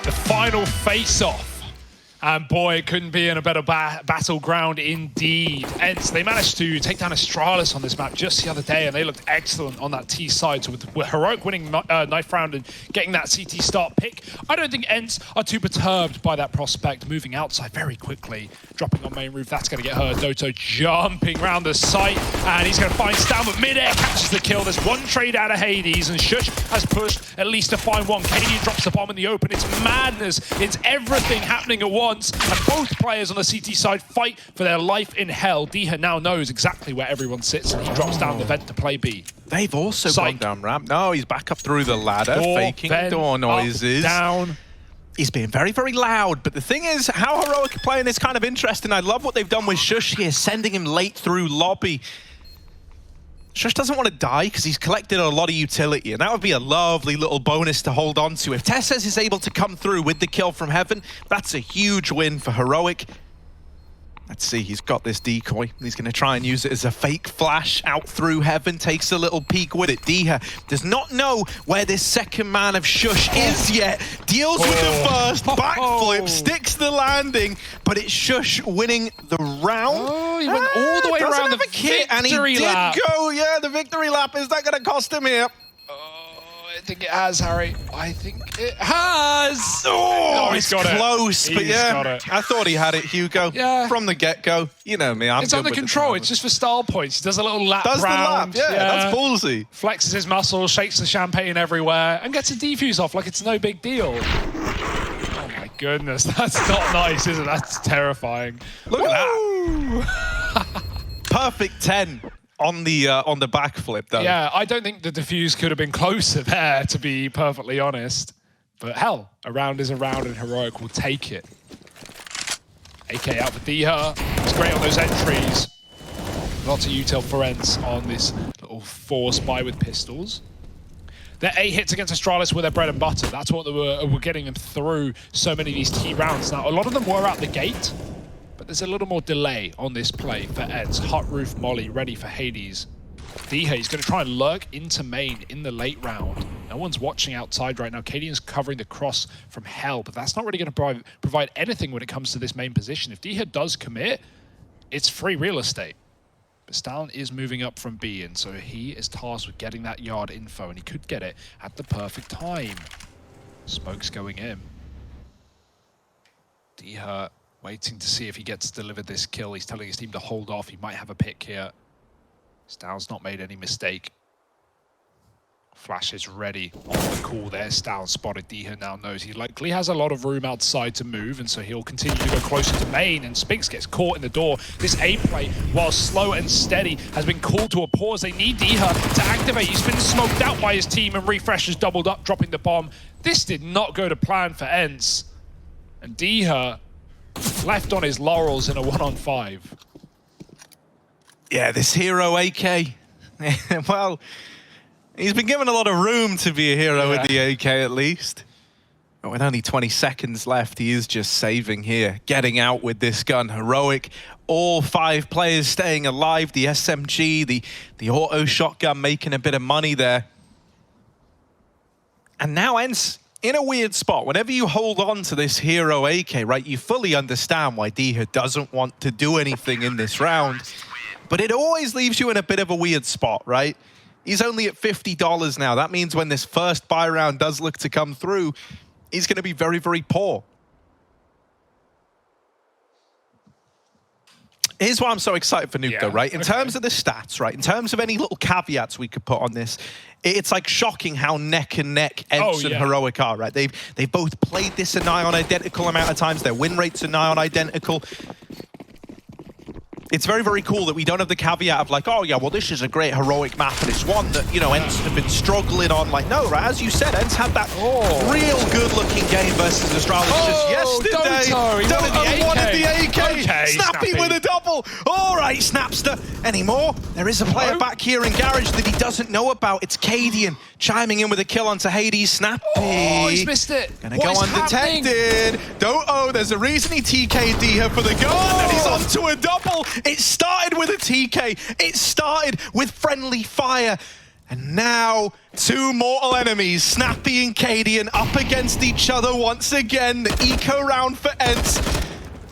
The final face-off. And boy, it couldn't be in a better battleground indeed. Ence, they managed to take down Astralis on this map just the other day, and they looked excellent on that T side. So with Heroic winning knife round and getting that CT start pick, I don't think Ence are too perturbed by that prospect moving outside very quickly, dropping on main roof. That's going to get her. Doto jumping around the site, and he's going to find Stam with mid-air, catches the kill. There's one trade out of Hades, and Shush has pushed at least to find one. Cadian drops the bomb in the open. It's madness. It's everything happening at once. And both players on the CT side fight for their life in hell. Diha now knows exactly where everyone sits, and he drops down the vent to play B. They've also gone down ramp. No, he's back up through the ladder, faking door noises. Down. He's being very, very loud, but the thing is, how Heroic are playing is kind of interesting. I love what they've done with Shush here, sending him late through lobby. Shush doesn't want to die because he's collected a lot of utility, and that would be a lovely little bonus to hold on to. If Tesses is able to come through with the kill from Heaven, that's a huge win for Heroic. Let's see, he's got this decoy. He's going to try and use it as a fake flash out through Heaven, takes a little peek with it. Diha does not know where this second man of Shush is yet. Deals with the first, backflip, sticks the landing, but it's Shush winning the round. Oh, he went all the way around the victory lap. Go, yeah, the victory lap. Is that going to cost him here? I think it has, Harry. I think it has. Oh, it's got close, it. But yeah, I thought he had it, Hugo. Yeah. From the get-go. You know me, I'm It's under control. It's just for style points. He does a little lap round. The lap, yeah, that's ballsy. Flexes his muscles, shakes the champagne everywhere, and gets a defuse off like it's no big deal. Oh my goodness, that's not nice, is it? That's terrifying. Look at that. Perfect 10. On the backflip, though. Yeah, I don't think the defuse could have been closer there, to be perfectly honest. But hell, a round is a round, and Heroic will take it. AK out for Diha. It's great on those entries. Lots of util for Ence on this little force buy with pistols. Their 8 hits against Astralis were their bread and butter. That's what they were getting them through so many of these T rounds. Now, a lot of them were out the gate, but there's a little more delay on this play for Ence. Hot roof molly ready for Hades. Diha is going to try and lurk into main in the late round. No one's watching outside right now. Cadian's covering the cross from hell, but that's not really going to provide anything when it comes to this main position. If Diha does commit, it's free real estate. But Stalin is moving up from B, and so he is tasked with getting that yard info, and he could get it at the perfect time. Smoke's going in. Diha waiting to see if he gets delivered this kill. He's telling his team to hold off. He might have a pick here. Stal's not made any mistake. Flash is ready on the call there. Stal spotted. Diha now knows he likely has a lot of room outside to move, and so he'll continue to go closer to main, and Spinks gets caught in the door. This A play, while slow and steady, has been called to a pause. They need Diha to activate. He's been smoked out by his team, and Refresh has doubled up, dropping the bomb. This did not go to plan for Ence. And Diha left on his laurels in a 1-on-5. Yeah, this hero AK. Well, he's been given a lot of room to be a hero with the AK at least. But with only 20 seconds left, he is just saving here. Getting out with this gun. Heroic. All 5 players staying alive. The SMG, the auto shotgun making a bit of money there. And now Ence in a weird spot. Whenever you hold on to this hero AK, right, you fully understand why Diha doesn't want to do anything in this round. But it always leaves you in a bit of a weird spot, right? He's only at $50 now. That means when this first buy round does look to come through, he's going to be very, very poor. Here's why I'm so excited for Nuke, though, right? In terms of the stats, right? In terms of any little caveats we could put on this, it's like shocking how neck and neck Ence and Heroic are, right? They've both played this a nigh on identical amount of times. Their win rates are nigh on identical. It's very, very cool that we don't have the caveat of like, oh yeah, well this is a great Heroic map and it's one that, you know, Ence have been struggling on. Like, no, right, as you said, Ence had that real good looking game versus Astralis just yesterday. Doto wanted the AK. Okay, Snappy with a double. All right, Snapster. Any more? There is a player back here in Garage that he doesn't know about. It's Cadian chiming in with a kill onto Hades. Snappy. Oh, he's missed it. Gonna go undetected. Doto, there's a reason he TK'd Diha for the gun, and he's onto a double. It started with a TK. It started with friendly fire. And now, two mortal enemies, Snappy and Cadian, up against each other once again. The eco round for Ence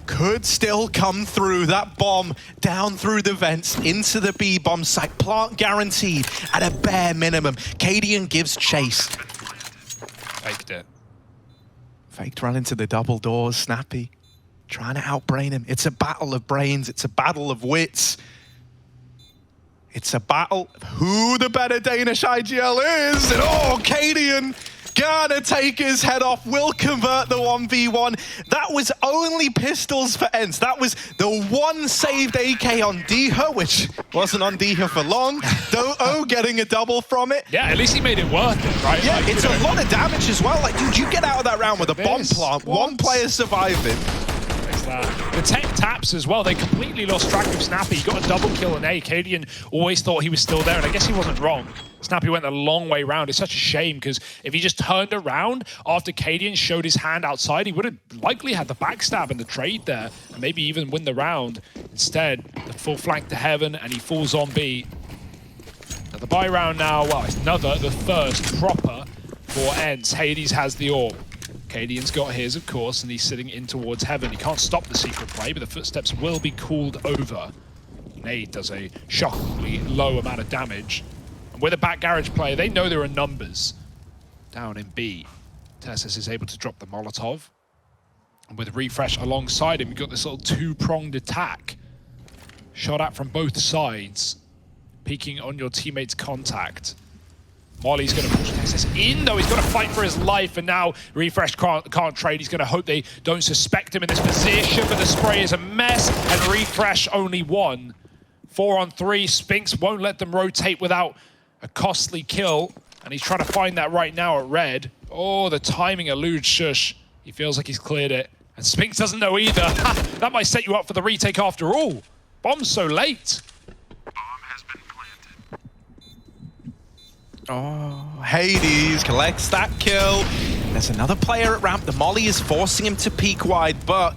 could still come through. That bomb down through the vents into the B bomb site. Plant guaranteed at a bare minimum. Cadian gives chase. Faked it. Faked run into the double doors. Snappy trying to outbrain him. It's a battle of brains. It's a battle of wits. It's a battle of who the better Danish IGL is. And oh, Cadian gonna take his head off, will convert the 1v1. That was only pistols for Ence. That was the one saved AK on Diha, which wasn't on Diha for long. Do-O getting a double from it. Yeah, at least he made it worth it, right? Yeah, like, it's a lot of damage as well. Like, dude, you get out of that round with a bomb plant, one player surviving. The tech taps as well. They completely lost track of Snappy. He got a double kill in A. Cadian always thought he was still there, and I guess he wasn't wrong. Snappy went a long way round. It's such a shame, because if he just turned around after Cadian showed his hand outside, he would have likely had the backstab and the trade there, and maybe even win the round. Instead, the full flank to heaven, and he falls on B. Another buy round now. Well, it's the first proper for Ence. Hades has the orb. Cadian's got his, of course, and he's sitting in towards heaven. He can't stop the secret play, but the footsteps will be called over. Nade does a shockingly low amount of damage. And with a back garage player, they know there are numbers. Down in B, Tessus is able to drop the Molotov. And with Refresh alongside him, you've got this little two-pronged attack. Shot at from both sides, peeking on your teammate's contact. Molly's going to push Tessus in, though. He's got to fight for his life, and now Refresh can't trade. He's going to hope they don't suspect him in this position, but the spray is a mess, and Refresh only one. 4 on 3, Spinks won't let them rotate without a costly kill, and he's trying to find that right now at red. Oh, the timing of Leauge Shush. He feels like he's cleared it, and Spinks doesn't know either. That might set you up for the retake after all. Bomb's so late. Oh, Hades collects that kill. There's another player at ramp. The molly is forcing him to peek wide, but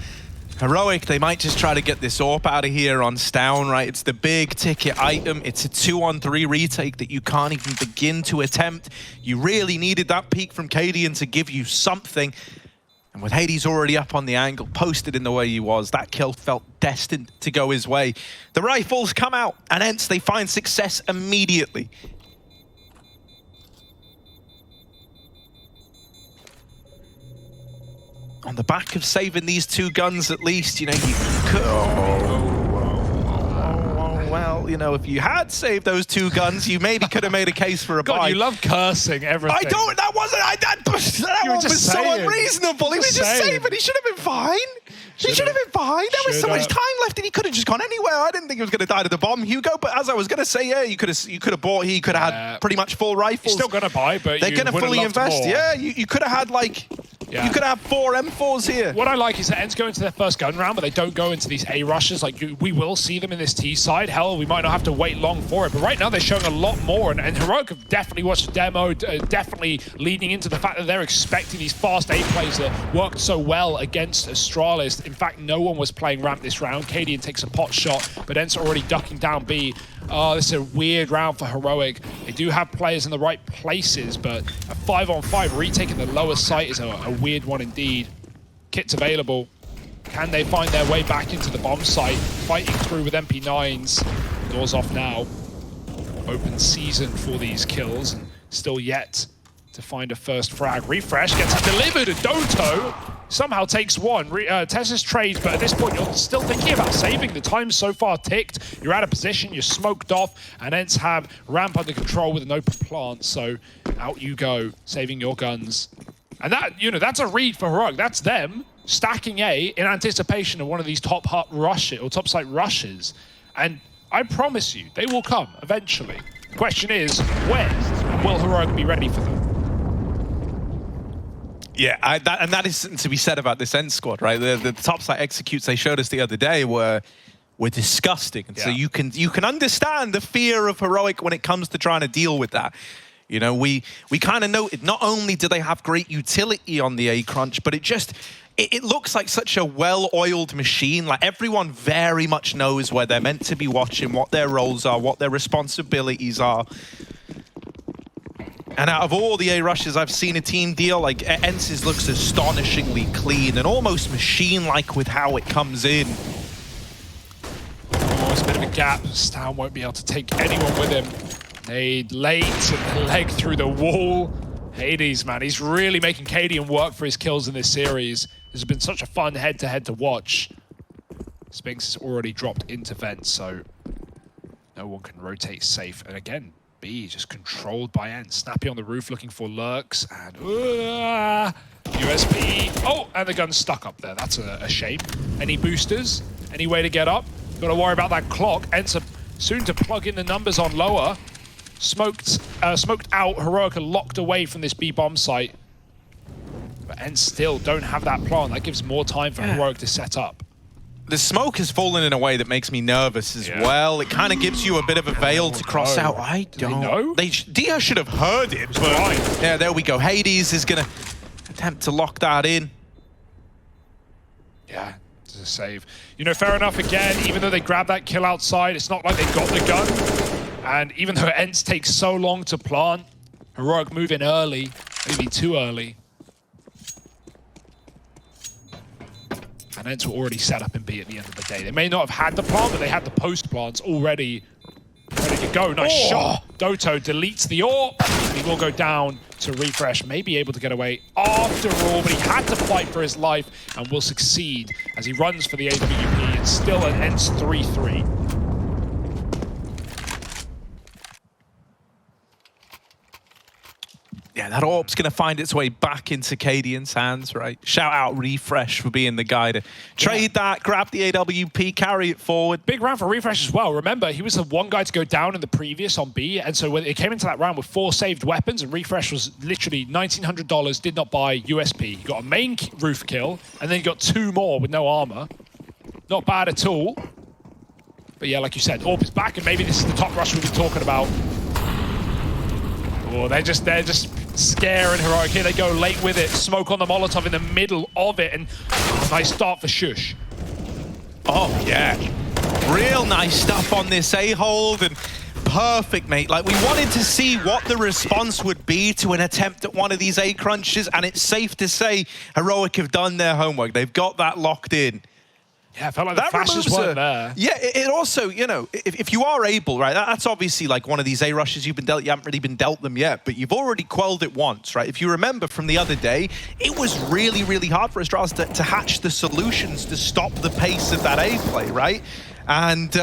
Heroic, they might just try to get this AWP out of here on Stown, right? It's the big ticket item. It's a 2-on-3 retake that you can't even begin to attempt. You really needed that peek from Cadian to give you something. And with Hades already up on the angle, posted in the way he was, that kill felt destined to go his way. The rifles come out, and hence they find success immediately. On the back of saving these two guns, at least, you know, you could... well, you know, if you had saved those two guns, you maybe could have made a case for a buy. God, you love cursing everything. I don't, that wasn't, that one was so unreasonable. He was just saving, he should have been fine. He should have been fine. There was so much time left, and he could have just gone anywhere. I didn't think he was going to die to the bomb, Hugo. But as I was going to say, yeah, you could have bought. He could have had pretty much full rifles. You're still going to buy, but they're going to fully invest. More. Yeah, you could have had like. Yeah. You could have 4 M4s here. What I like is that Ence go into their first gun round, but they don't go into these A rushes. Like, we will see them in this T side. Hell, we might not have to wait long for it. But right now, they're showing a lot more. And Heroic have definitely watched the demo, definitely leading into the fact that they're expecting these fast A plays that worked so well against Astralis. In fact, no one was playing ramp this round. Cadian takes a pot shot, but Ence already ducking down B. Oh, this is a weird round for Heroic. They do have players in the right places, but a 5-on-5 retaking the lower site is a weird one indeed. Kits available. Can they find their way back into the bomb site? Fighting through with MP9s. Doors off now. Open season for these kills, and still yet to find a first frag. Refresh gets it delivered, and Doto somehow takes one. Tessus trades, but at this point you're still thinking about saving. The time's so far ticked. You're out of position, you're smoked off, and Ence have ramp under control with an open plant. So out you go, saving your guns. And that, you know, that's a read for Heroic. That's them stacking A in anticipation of one of these top hut rushes or top site rushes. And I promise you, they will come eventually. The question is, when? And will Heroic be ready for them? Yeah, and that is something to be said about this Ence squad, right? The top site executes they showed us the other day were disgusting, and so you can understand the fear of Heroic when it comes to trying to deal with that. You know, we kind of noted not only do they have great utility on the A crunch, but it looks like such a well-oiled machine. Like everyone very much knows where they're meant to be watching, what their roles are, what their responsibilities are. And out of all the A rushes I've seen a team deal, like Ence's looks astonishingly clean and almost machine-like with how it comes in. Oh, it's a bit of a gap. Stan won't be able to take anyone with him. Nade late and the leg through the wall. Hades, man, he's really making Cadian work for his kills in this series. This has been such a fun head-to-head to watch. Spinks has already dropped into vent, so no one can rotate safe. And again, B just controlled by Ence. Snappy on the roof looking for lurks, and USP. Oh, and the gun's stuck up there. That's a shame. Any boosters? Any way to get up? Got to worry about that clock. Ence soon to plug in the numbers on lower. Smoked out. Heroic locked away from this B bomb site. But Ence still don't have that plant. That gives more time for Heroic to set up. The smoke has fallen in a way that makes me nervous as well. It kind of gives you a bit of a veil to cross out. I don't know. Dia should have heard it, but yeah, there we go. Hades is going to attempt to lock that in. Yeah, it's a save. You know, fair enough, again, even though they grabbed that kill outside, it's not like they got the gun. And even though Ence takes so long to plant, Heroic move in early, maybe too early. And Ence were already set up in B at the end of the day. They may not have had the plant, but they had the post plants already ready to go. Nice shot. Doto deletes the AWP. He will go down to refresh, may be able to get away after all, but he had to fight for his life and will succeed as he runs for the AWP. It's still an Ence 3-3. Yeah, that AWP's going to find its way back into Cadian's hands, right? Shout out Refresh for being the guy to trade that, grab the AWP, carry it forward. Big round for Refresh as well. Remember, he was the one guy to go down in the previous on B, and so when it came into that round with 4 saved weapons, and Refresh was literally $1,900, did not buy USP. He got a main roof kill, and then he got 2 more with no armor. Not bad at all. But yeah, like you said, AWP is back, and maybe this is the top rush we've been talking about. Oh, they're just scaring Heroic. Here they go late with it. Smoke on the Molotov in the middle of it, and nice start for Shush. Oh, yeah. Real nice stuff on this A-hold, and perfect, mate. Like, we wanted to see what the response would be to an attempt at one of these A-crunches, and it's safe to say Heroic have done their homework. They've got that locked in. Yeah, I felt like the flashes weren't there. Yeah, it also, you know, if you are able, right, that's obviously like one of these A rushes you've been dealt, you haven't really been dealt them yet, but you've already quelled it once, right? If you remember from the other day, it was really, really hard for Astralis to hatch the solutions to stop the pace of that A play, right? And,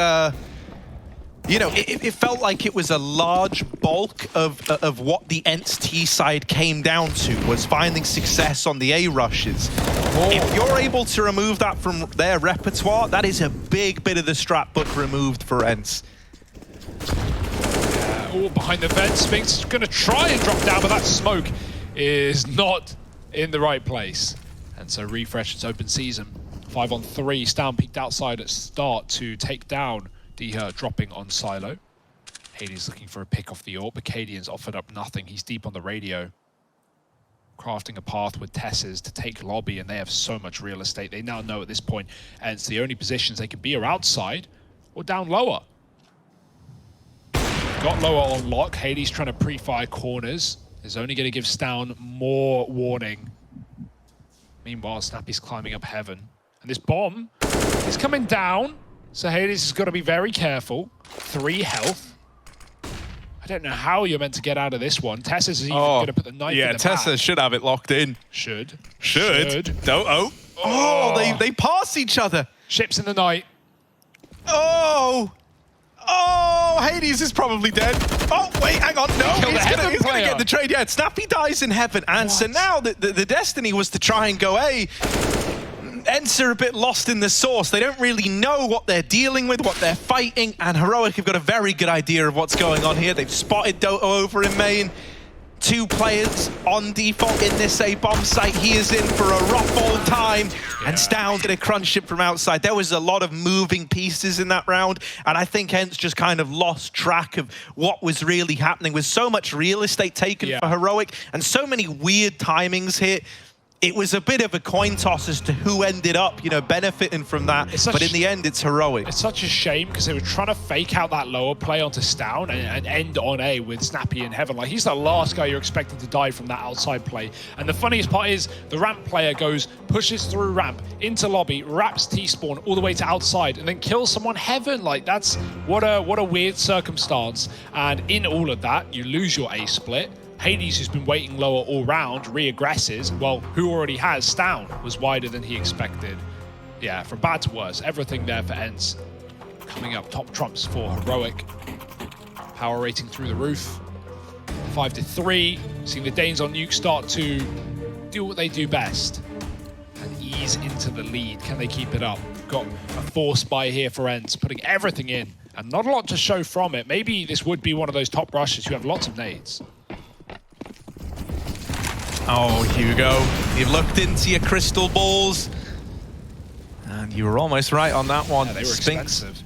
you know, it felt like it was a large bulk of what the Ence T side came down to, was finding success on the A rushes. If you're able to remove that from their repertoire, that is a big bit of the strat book removed for Ence. All behind the vent. Spinks is going to try and drop down, but that smoke is not in the right place. And so Refresh, it's open season. 5-on-3. Stan peeked outside at start to take down Diha, dropping on Silo. Hades looking for a pick off the AWP, but Cadian's offered up nothing. He's deep on the radio, crafting a path with Tess's to take lobby, and they have so much real estate. They now know at this point, and it's the only positions they can be are outside or down lower. Got lower on lock. Hades trying to pre-fire corners is only going to give Stown more warning. Meanwhile, Snappy's climbing up heaven, and this bomb is coming down, so Hades has got to be very careful. 3 health. I don't know how you're meant to get out of this one. Tessa's even going to put the knife in the back. Yeah, Tessa should have it locked in. Should. Oh, they pass each other. Ships in the night. Oh, Hades is probably dead. Oh, wait, hang on. No, he's going to get the trade. Yeah, Snappy dies in heaven. And so now the destiny was to try and go A. Ence are a bit lost in the sauce. They don't really know what they're dealing with, what they're fighting, and Heroic have got a very good idea of what's going on here. They've spotted Doto over in main. 2 players on default in this A bomb site. He is in for a rough old time, and Stown did a crunch it from outside. There was a lot of moving pieces in that round, and I think Ence just kind of lost track of what was really happening with so much real estate taken for Heroic and so many weird timings here. it was a bit of a coin toss as to who ended up, you know, benefiting from that. But in the end, it's heroic. It's such a shame because they were trying to fake out that lower play onto Stown and end on A with Snappy in heaven. Like, he's the last guy you're expecting to die from that outside play. And the funniest part is the ramp player pushes through ramp into lobby, wraps T-spawn all the way to outside, and then kills someone heaven. Like, that's what a weird circumstance. And in all of that, you lose your A split. Hades, who's been waiting lower all round, re-aggresses. Well, who already has? Stown was wider than he expected. Yeah, from bad to worse, everything there for Ence. Coming up, top trumps for Heroic. Power rating through the roof. 5-3. Seeing the Danes on Nuke start to do what they do best and ease into the lead. Can they keep it up? Got a force buy here for Ence, putting everything in and not a lot to show from it. Maybe this would be one of those top rushes who have lots of nades. Oh, Hugo, you've looked into your crystal balls. And you were almost right on that one. Yeah, they were expensive.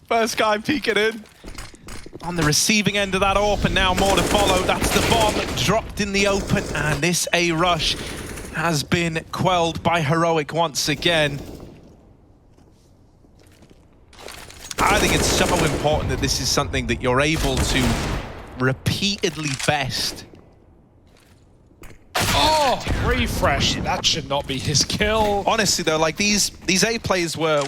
First guy peeking in. On the receiving end of that AWP, and now more to follow. That's the bomb dropped in the open. And this A rush has been quelled by Heroic once again. I think it's so important that this is something that you're able to repeatedly best. Oh, refresh. That should not be his kill. Honestly, though, like these A plays were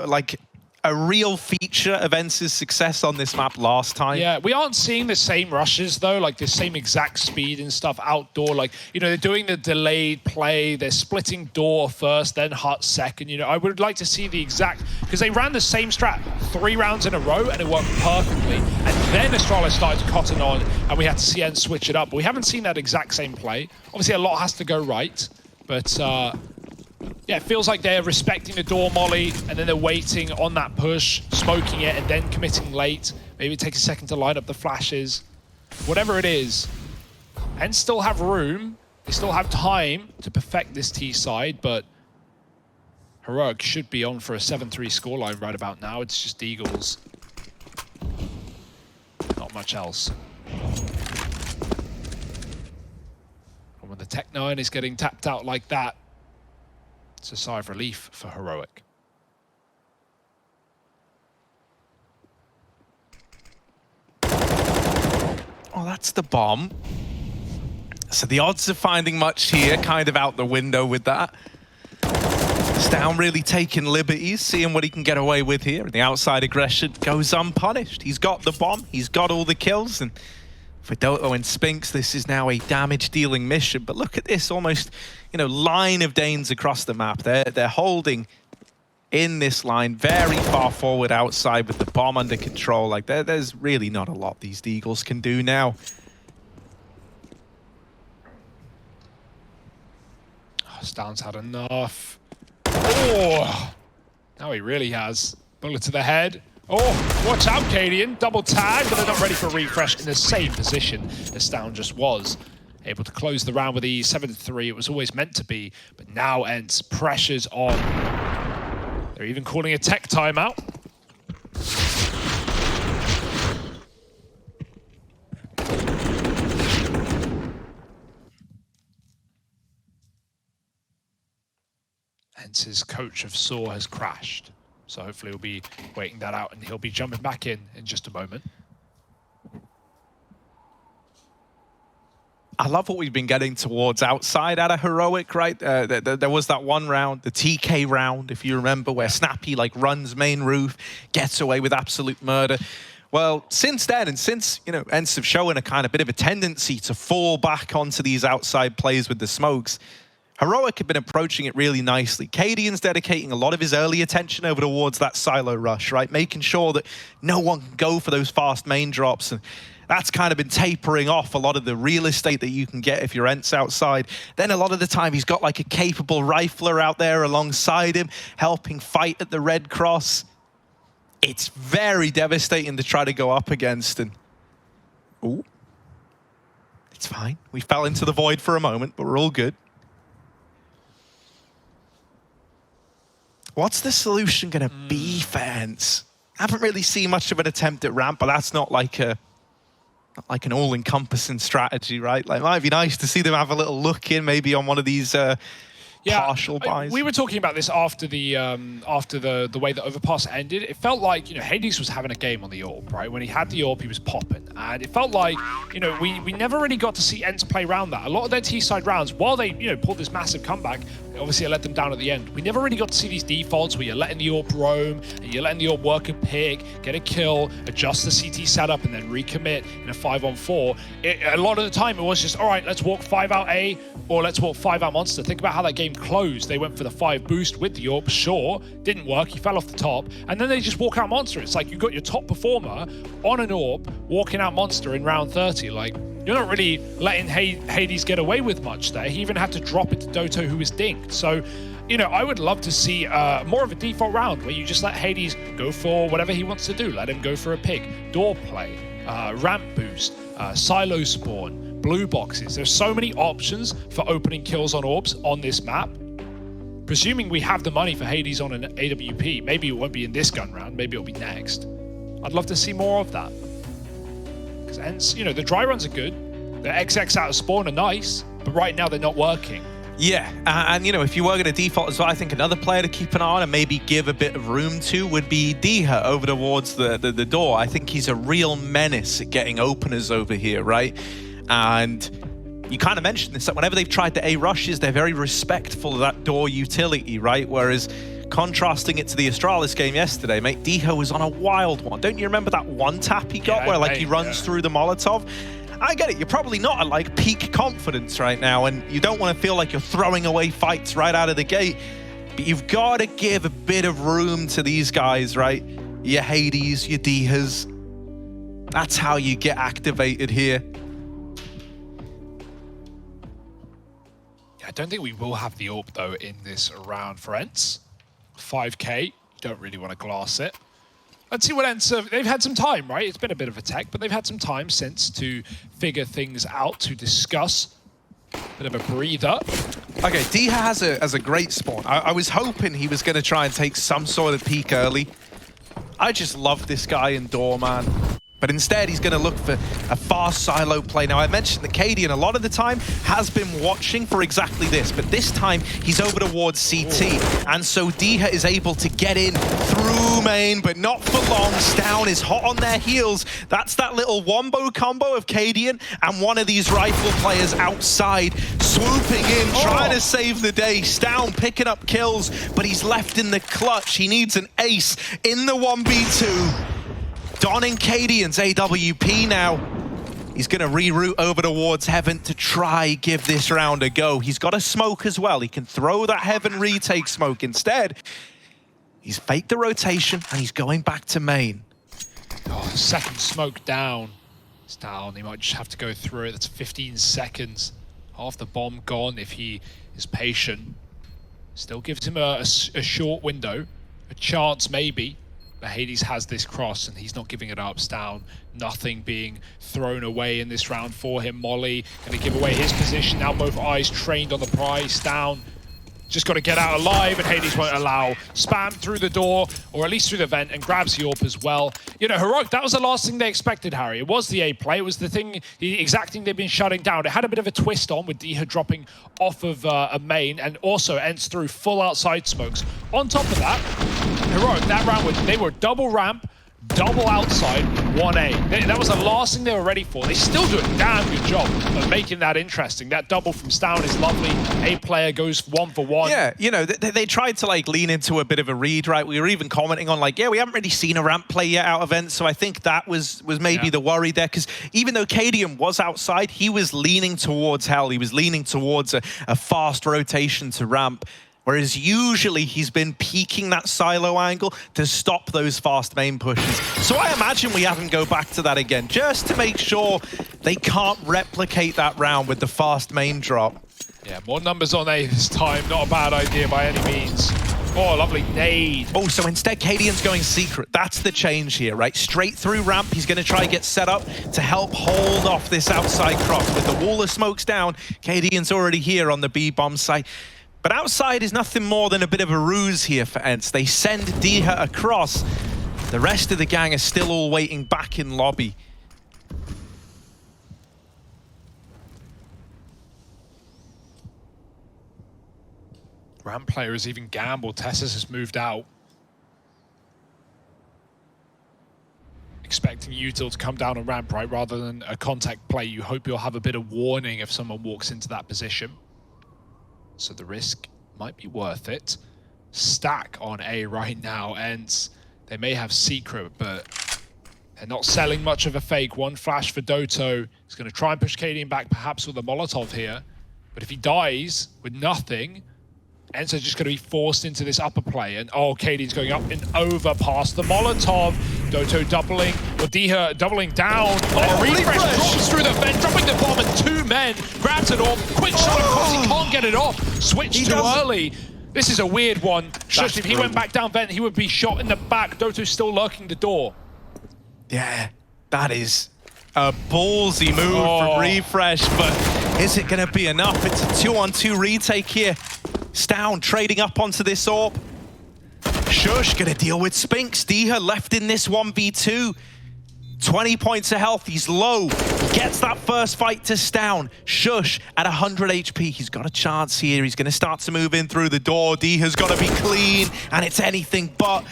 like a real feature of Ence's success on this map last time. Yeah, we aren't seeing the same rushes, though, like the same exact speed and stuff outdoor. Like, you know, they're doing the delayed play. They're splitting door first, then hut second. You know, I would like to see the exact, because they ran the same strat 3 rounds in a row, and it worked perfectly. And then Astralis started to cotton on, and we had to see Ence switch it up. But we haven't seen that exact same play. Obviously, a lot has to go right, but yeah, it feels like they're respecting the door molly, and then they're waiting on that push, smoking it, and then committing late. Maybe it takes a second to line up the flashes. Whatever it is, Ence still have room. They still have time to perfect this T side, but Heroic should be on for a 7-3 scoreline right about now. It's just Eagles. Not much else. And when the Tech-9 is getting tapped out like that, it's a sigh of relief for Heroic. Oh, that's the bomb. So the odds of finding much here kind of out the window with that. Stown really taking liberties, seeing what he can get away with here. And the outside aggression goes unpunished. He's got the bomb, he's got all the kills, and for Doto and Spinks, this is now a damage-dealing mission. But look at this, almost, you know, line of Danes across the map. They're holding in this line very far forward outside with the bomb under control. Like, there's really not a lot these Deagles can do now. Oh, Stown's had enough. Oh, now he really has. Bullet to the head. Oh, watch out, Cadian. Double tag, but they're not ready for refresh in the same position as Stown just was. Able to close the round with the 7-3. It was always meant to be, but now Ence pressures on. They're even calling a tech timeout. Ence's coach of Saw has crashed. So hopefully we'll be waiting that out, and he'll be jumping back in just a moment. I love what we've been getting towards outside out of Heroic, right? There was that one round, the TK round, if you remember, where Snappy like runs main roof, gets away with absolute murder. Well, since then, and since, you know, Ence have shown a kind of bit of a tendency to fall back onto these outside plays with the smokes, Heroic have been approaching it really nicely. Cadian's dedicating a lot of his early attention over towards that silo rush, right? Making sure that no one can go for those fast main drops. And that's kind of been tapering off a lot of the real estate that you can get if you're Ence outside. Then a lot of the time he's got like a capable rifler out there alongside him, helping fight at the red cross. It's very devastating to try to go up against. And ooh, it's fine. We fell into the void for a moment, but we're all good. What's the solution going to be for Ence? I haven't really seen much of an attempt at ramp, but that's not like a like an all-encompassing strategy, right? Like, it might be nice to see them have a little look in, maybe on one of these partial buys. We were talking about this after the way the overpass ended. It felt like, you know, Hades was having a game on the AWP, right? When he had the AWP, he was popping, and it felt like, you know, we never really got to see Ence play around that. A lot of their T-side rounds, while they, you know, pulled this massive comeback, obviously it let them down at the end. We never really got to see these defaults where you're letting the AWP roam and you're letting the AWP work a pick, get a kill, adjust the CT setup, and then recommit in a 5-on-4. A lot of the time it was just, all right, let's walk 5 out A, or let's walk 5 out Monster. Think about how that game closed. They went for the 5 boost with the AWP, sure, didn't work, he fell off the top, and then they just walk out Monster. It's like you got your top performer on an AWP walking out Monster in round 30. Like, you're not really letting Hades get away with much there. He even had to drop it to Doto, who was dinked. So, you know, I would love to see more of a default round where you just let Hades go for whatever he wants to do. Let him go for a pick, door play, ramp boost, silo spawn, blue boxes. There's so many options for opening kills on AWPs on this map. Presuming we have the money for Hades on an AWP, maybe it won't be in this gun round, maybe it'll be next. I'd love to see more of that. Because Ence, you know, the dry runs are good. The XX out of spawn are nice, but right now they're not working. Yeah, and you know, if you were going to default as well, I think another player to keep an eye on and maybe give a bit of room to would be Diha over towards the door. I think he's a real menace at getting openers over here, right? And you kind of mentioned this, that whenever they've tried the A rushes, they're very respectful of that door utility, right? Whereas contrasting it to the Astralis game yesterday, mate, Diha was on a wild one. Don't you remember that one tap he got where like he runs through the Molotov? I get it, you're probably not at like peak confidence right now, and you don't want to feel like you're throwing away fights right out of the gate, but you've got to give a bit of room to these guys, right? Your Hades, your Dihas. That's how you get activated here. I don't think we will have the AWP though in this round for Ence. 5k, don't really want to glass it. Let's see what Ence, they've had some time, right? It's been a bit of a tech, but they've had some time since to figure things out, to discuss. Bit of a breather. Okay, Diha has a great spawn. I was hoping he was going to try and take some sort of peek early. I just love this guy in door, man. But instead, he's going to look for a fast silo play. Now, I mentioned that Cadian a lot of the time has been watching for exactly this, but this time he's over towards CT. And so Diha is able to get in through main, but not for long. Stown is hot on their heels. That's that little wombo combo of Cadian and one of these rifle players outside, swooping in, trying to save the day. Stown picking up kills, but he's left in the clutch. He needs an ace in the 1v2. Donning Cadian's AWP now. He's going to reroute over towards Heaven to try give this round a go. He's got a smoke as well. He can throw that Heaven retake smoke. Instead, he's faked the rotation and he's going back to main. Oh, second smoke down. It's down. He might just have to go through it. That's 15 seconds. Half the bomb gone if he is patient. Still gives him a short window. A chance maybe. But Hades has this cross and he's not giving it up. Stown, nothing being thrown away in this round for him. Molly going to give away his position. Now both eyes trained on the prize. Stown just got to get out alive, and Hades won't allow. Spam through the door, or at least through the vent, and grabs the AWP as well. You know, Heroic, that was the last thing they expected, Harry. It was the A play. It was the thing, the exact thing they've been shutting down. It had a bit of a twist on with Diha dropping off of a main, and also Ence through full outside smokes. On top of that, Heroic, that round, they were double ramp, double outside, 1A. That was the last thing they were ready for. They still do a damn good job of making that interesting. That double from Stown is lovely. A player goes 1 for 1. Yeah, you know, they tried to like lean into a bit of a read, right? We were even commenting on like, yeah, we haven't really seen a ramp play yet out of Ence, so I think that was maybe the worry there, because even though Cadian was outside, he was leaning towards Hell. He was leaning towards a fast rotation to ramp. Whereas usually he's been peeking that silo angle to stop those fast main pushes. So I imagine we have him go back to that again, just to make sure they can't replicate that round with the fast main drop. Yeah, more numbers on A this time. Not a bad idea by any means. Oh, lovely nade. Oh, so instead Cadian's going secret. That's the change here, right? Straight through ramp. He's going to try and get set up to help hold off this outside cross. With the wall of smokes down, Cadian's already here on the B-bomb site. But outside is nothing more than a bit of a ruse here for Ence. They send Diha across. The rest of the gang are still all waiting back in lobby. Ramp player has even gambled. Tessus has moved out. Expecting Util to come down on ramp, right? Rather than a contact play, you hope you'll have a bit of warning if someone walks into that position. So the risk might be worth it. Stack on A right now, Ence. They may have secret, but they're not selling much of a fake. One flash for Doto. He's going to try and push Cadian back, perhaps with a Molotov here. But if he dies with nothing, Ence are just going to be forced into this upper play. And oh, Cadian's going up and over past the Molotov. Doto doubling, or Diha doubling down. Oh, refresh drops through the vent, dropping the bomb, and two men grabs it off. Quick shot, of course, he can't get it off. Switch too early. This is a weird one. Shush, if he went back down vent, he would be shot in the back. Doto's still lurking the door. Yeah, that is a ballsy move from Refresh, but is it going to be enough? It's a 2-on-2 retake here. Stown trading up onto this AWP. Shush gonna deal with Spinks. Diha left in this 1v2. 20 points of health, he's low. He gets that first fight to Stown. Shush at 100 HP. He's got a chance here. He's gonna start to move in through the door. Diha's gotta be clean, and it's anything but.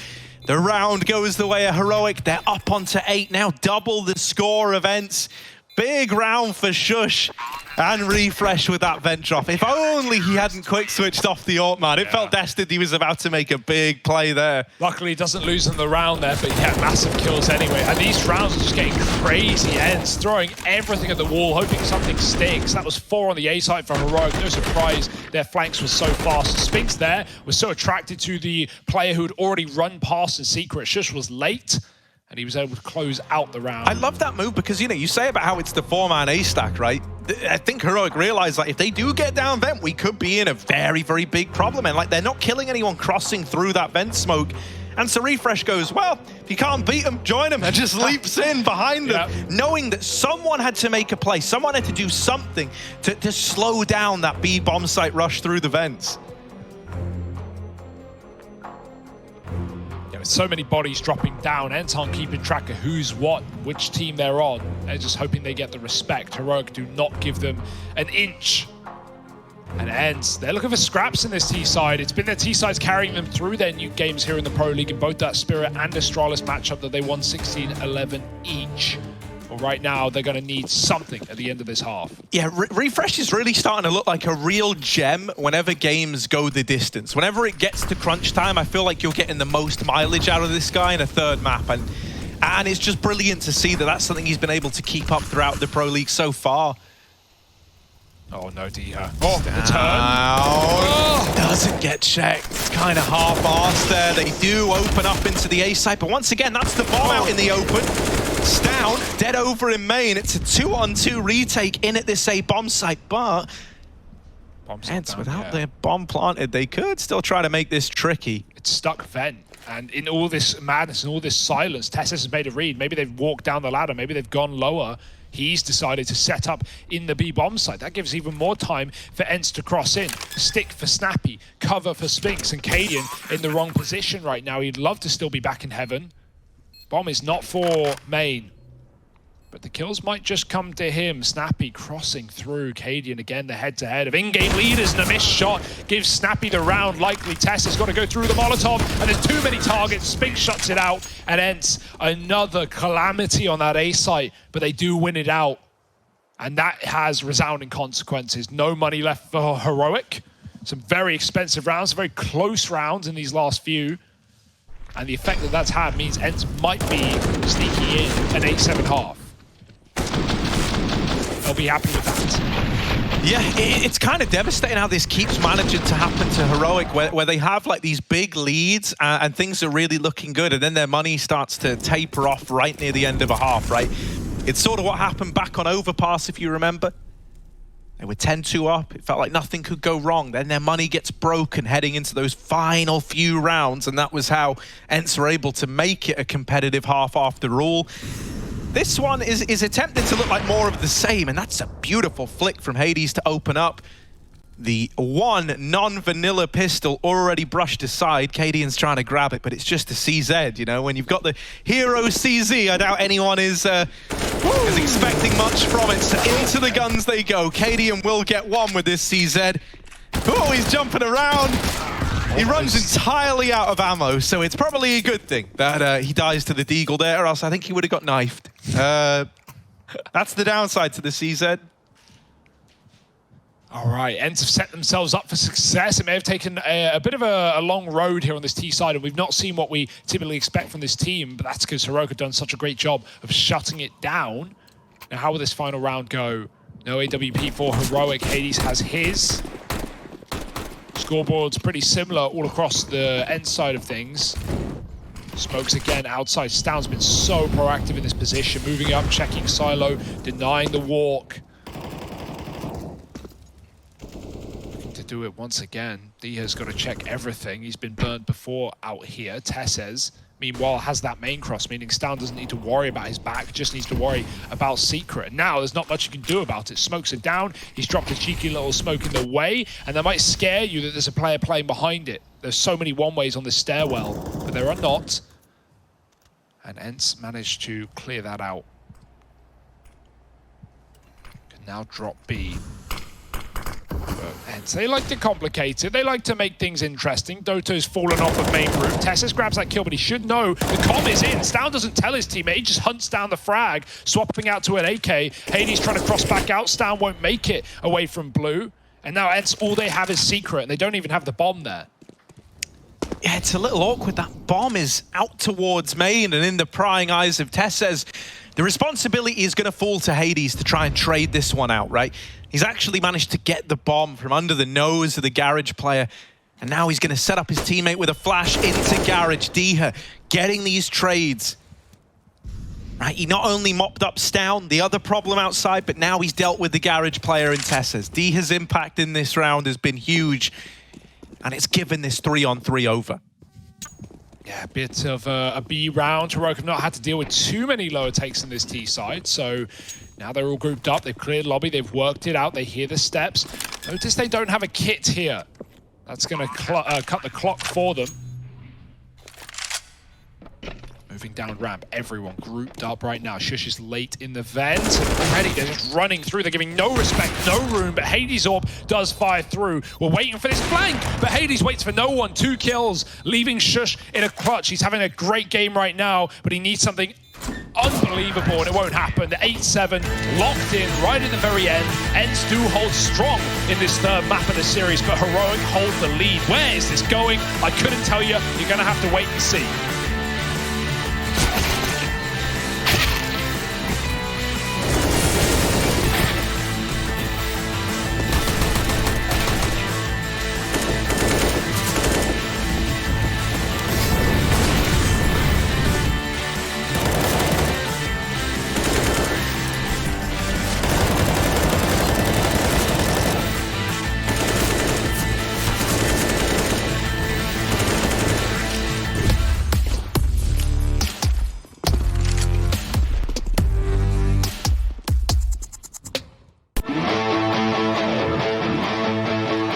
The round goes the way of Heroic. They're up onto 8 now, double the score of Ence. Big round for Shush and Refresh with that vent drop. If only he hadn't quick switched off the AWP, man. It felt destined he was about to make a big play there. Luckily, he doesn't lose in the round there, but he had massive kills anyway. And these rounds are just getting crazy. Ence throwing everything at the wall, hoping something sticks. That was 4 on the A side for Heroic. No surprise, their flanks were so fast. Spinks there was so attracted to the player who'd already run past in secret. Shush was late, and he was able to close out the round. I love that move because, you know, you say about how it's the 4-man A stack, right? I think Heroic realized, like, if they do get down vent, we could be in a very, very big problem. And, like, they're not killing anyone crossing through that vent smoke. And so Refresh goes, well, if you can't beat them, join them, and just leaps in behind them, knowing that someone had to make a play. Someone had to do something to slow down that B bomb site rush through the vents. So many bodies dropping down. Ence aren't keeping track of who's what, which team they're on. They're just hoping they get the respect. Heroic do not give them an inch. And Ence, they're looking for scraps in this T side. It's been their T sides carrying them through their Nuke games here in the Pro League in both that Spirit and Astralis matchup that they won 16-11 each. But right now, they're going to need something at the end of this half. Yeah, Refresh is really starting to look like a real gem whenever games go the distance. Whenever it gets to crunch time, I feel like you're getting the most mileage out of this guy in a third map. And it's just brilliant to see that that's something he's been able to keep up throughout the Pro League so far. Oh, no, Diha. Oh, the turn. Doesn't get checked. It's kind of half-arsed there. They do open up into the A site, but once again, that's the bomb out in the open. Stown, dead over in main. It's a 2-on-2 retake in at this A bomb site, but Ence, without their bomb planted, they could still try to make this tricky. It's stuck vent, and in all this madness and all this silence, Tessus has made a read. Maybe they've walked down the ladder, maybe they've gone lower. He's decided to set up in the B bomb site. That gives even more time for Ence to cross in. Stick for Snappy, cover for Spinks, and Cadian in the wrong position right now. He'd love to still be back in heaven. Bomb is not for main, but the kills might just come to him. Snappy crossing through. Cadian again, the head-to-head of in-game leaders, and a missed shot gives Snappy the round. Likely Tess has got to go through the Molotov, and there's too many targets. Spink shuts it out, and Ence, another calamity on that A site, but they do win it out, and that has resounding consequences. No money left for Heroic. Some very expensive rounds, very close rounds in these last few. And the effect that that's had means Ence might be sneaking in an 8-7 half. They'll be happy with that. Yeah, it's kind of devastating how this keeps managing to happen to Heroic, where they have like these big leads and things are really looking good, and then their money starts to taper off right near the end of a half, right? It's sort of what happened back on Overpass, if you remember. They were 10-2 up. It felt like nothing could go wrong. Then their money gets broken heading into those final few rounds, and that was how Ence were able to make it a competitive half after all. This one is attempting to look like more of the same, and that's a beautiful flick from Hades to open up. The one non-vanilla pistol already brushed aside. Cadian's trying to grab it, but it's just a CZ, you know? When you've got the hero CZ, I doubt anyone is expecting much from it. So into the guns they go. Cadian will get one with this CZ. Oh, he's jumping around. He runs entirely out of ammo, so it's probably a good thing that he dies to the Deagle there, or else I think he would have got knifed. That's the downside to the CZ. All right, Ence have set themselves up for success. It may have taken a bit of a long road here on this T side, and we've not seen what we typically expect from this team, but that's because Heroic have done such a great job of shutting it down. Now, how will this final round go? No AWP for Heroic. Hades has his. Scoreboard's pretty similar all across the Ence side of things. Smokes again outside. Stound's been so proactive in this position, moving up, checking silo, denying the walk. Looking to do it once again. Diha's got to check everything. He's been burnt before out here. Tesses, meanwhile, has that main cross, meaning Stound doesn't need to worry about his back, just needs to worry about Secret. And now there's not much you can do about it. Smokes are down. He's dropped a cheeky little smoke in the way, and that might scare you that there's a player playing behind it. There's so many one-ways on this stairwell, but there are not. And Ence managed to clear that out. Can now drop B. But Ence, they like to complicate it. They like to make things interesting. Doto's fallen off of main roof. Tessus grabs that kill, but he should know the comm is in. Stound doesn't tell his teammate. He just hunts down the frag, swapping out to an AK. Hades trying to cross back out. Stound won't make it away from Blue. And now Ence, all they have is Secret, and they don't even have the bomb there. Yeah, it's a little awkward. That bomb is out towards main, and in the prying eyes of Tesses, the responsibility is going to fall to Hades to try and trade this one out, right? He's actually managed to get the bomb from under the nose of the Garage player, and now he's going to set up his teammate with a flash into Garage. Diha getting these trades. Right, he not only mopped up Stound, the other problem outside, but now he's dealt with the Garage player in Tesses. Diha's impact in this round has been huge, and it's given this 3-on-3 over. Yeah, a bit of a B round. Heroic have not had to deal with too many lower takes in this T side, so now they're all grouped up. They've cleared lobby, they've worked it out, they hear the steps. Notice they don't have a kit here. That's going to cut the clock for them. Moving down ramp, everyone grouped up right now. Shush is late in the vent. Already they're just running through. They're giving no respect, no room, but Hades Orb does fire through. We're waiting for this flank, but Hades waits for no one. 2 kills, leaving Shush in a clutch. He's having a great game right now, but he needs something unbelievable, and it won't happen. The 8-7 locked in right at the very end. Ence do hold strong in this third map of the series, but Heroic hold the lead. Where is this going? I couldn't tell you. You're going to have to wait and see.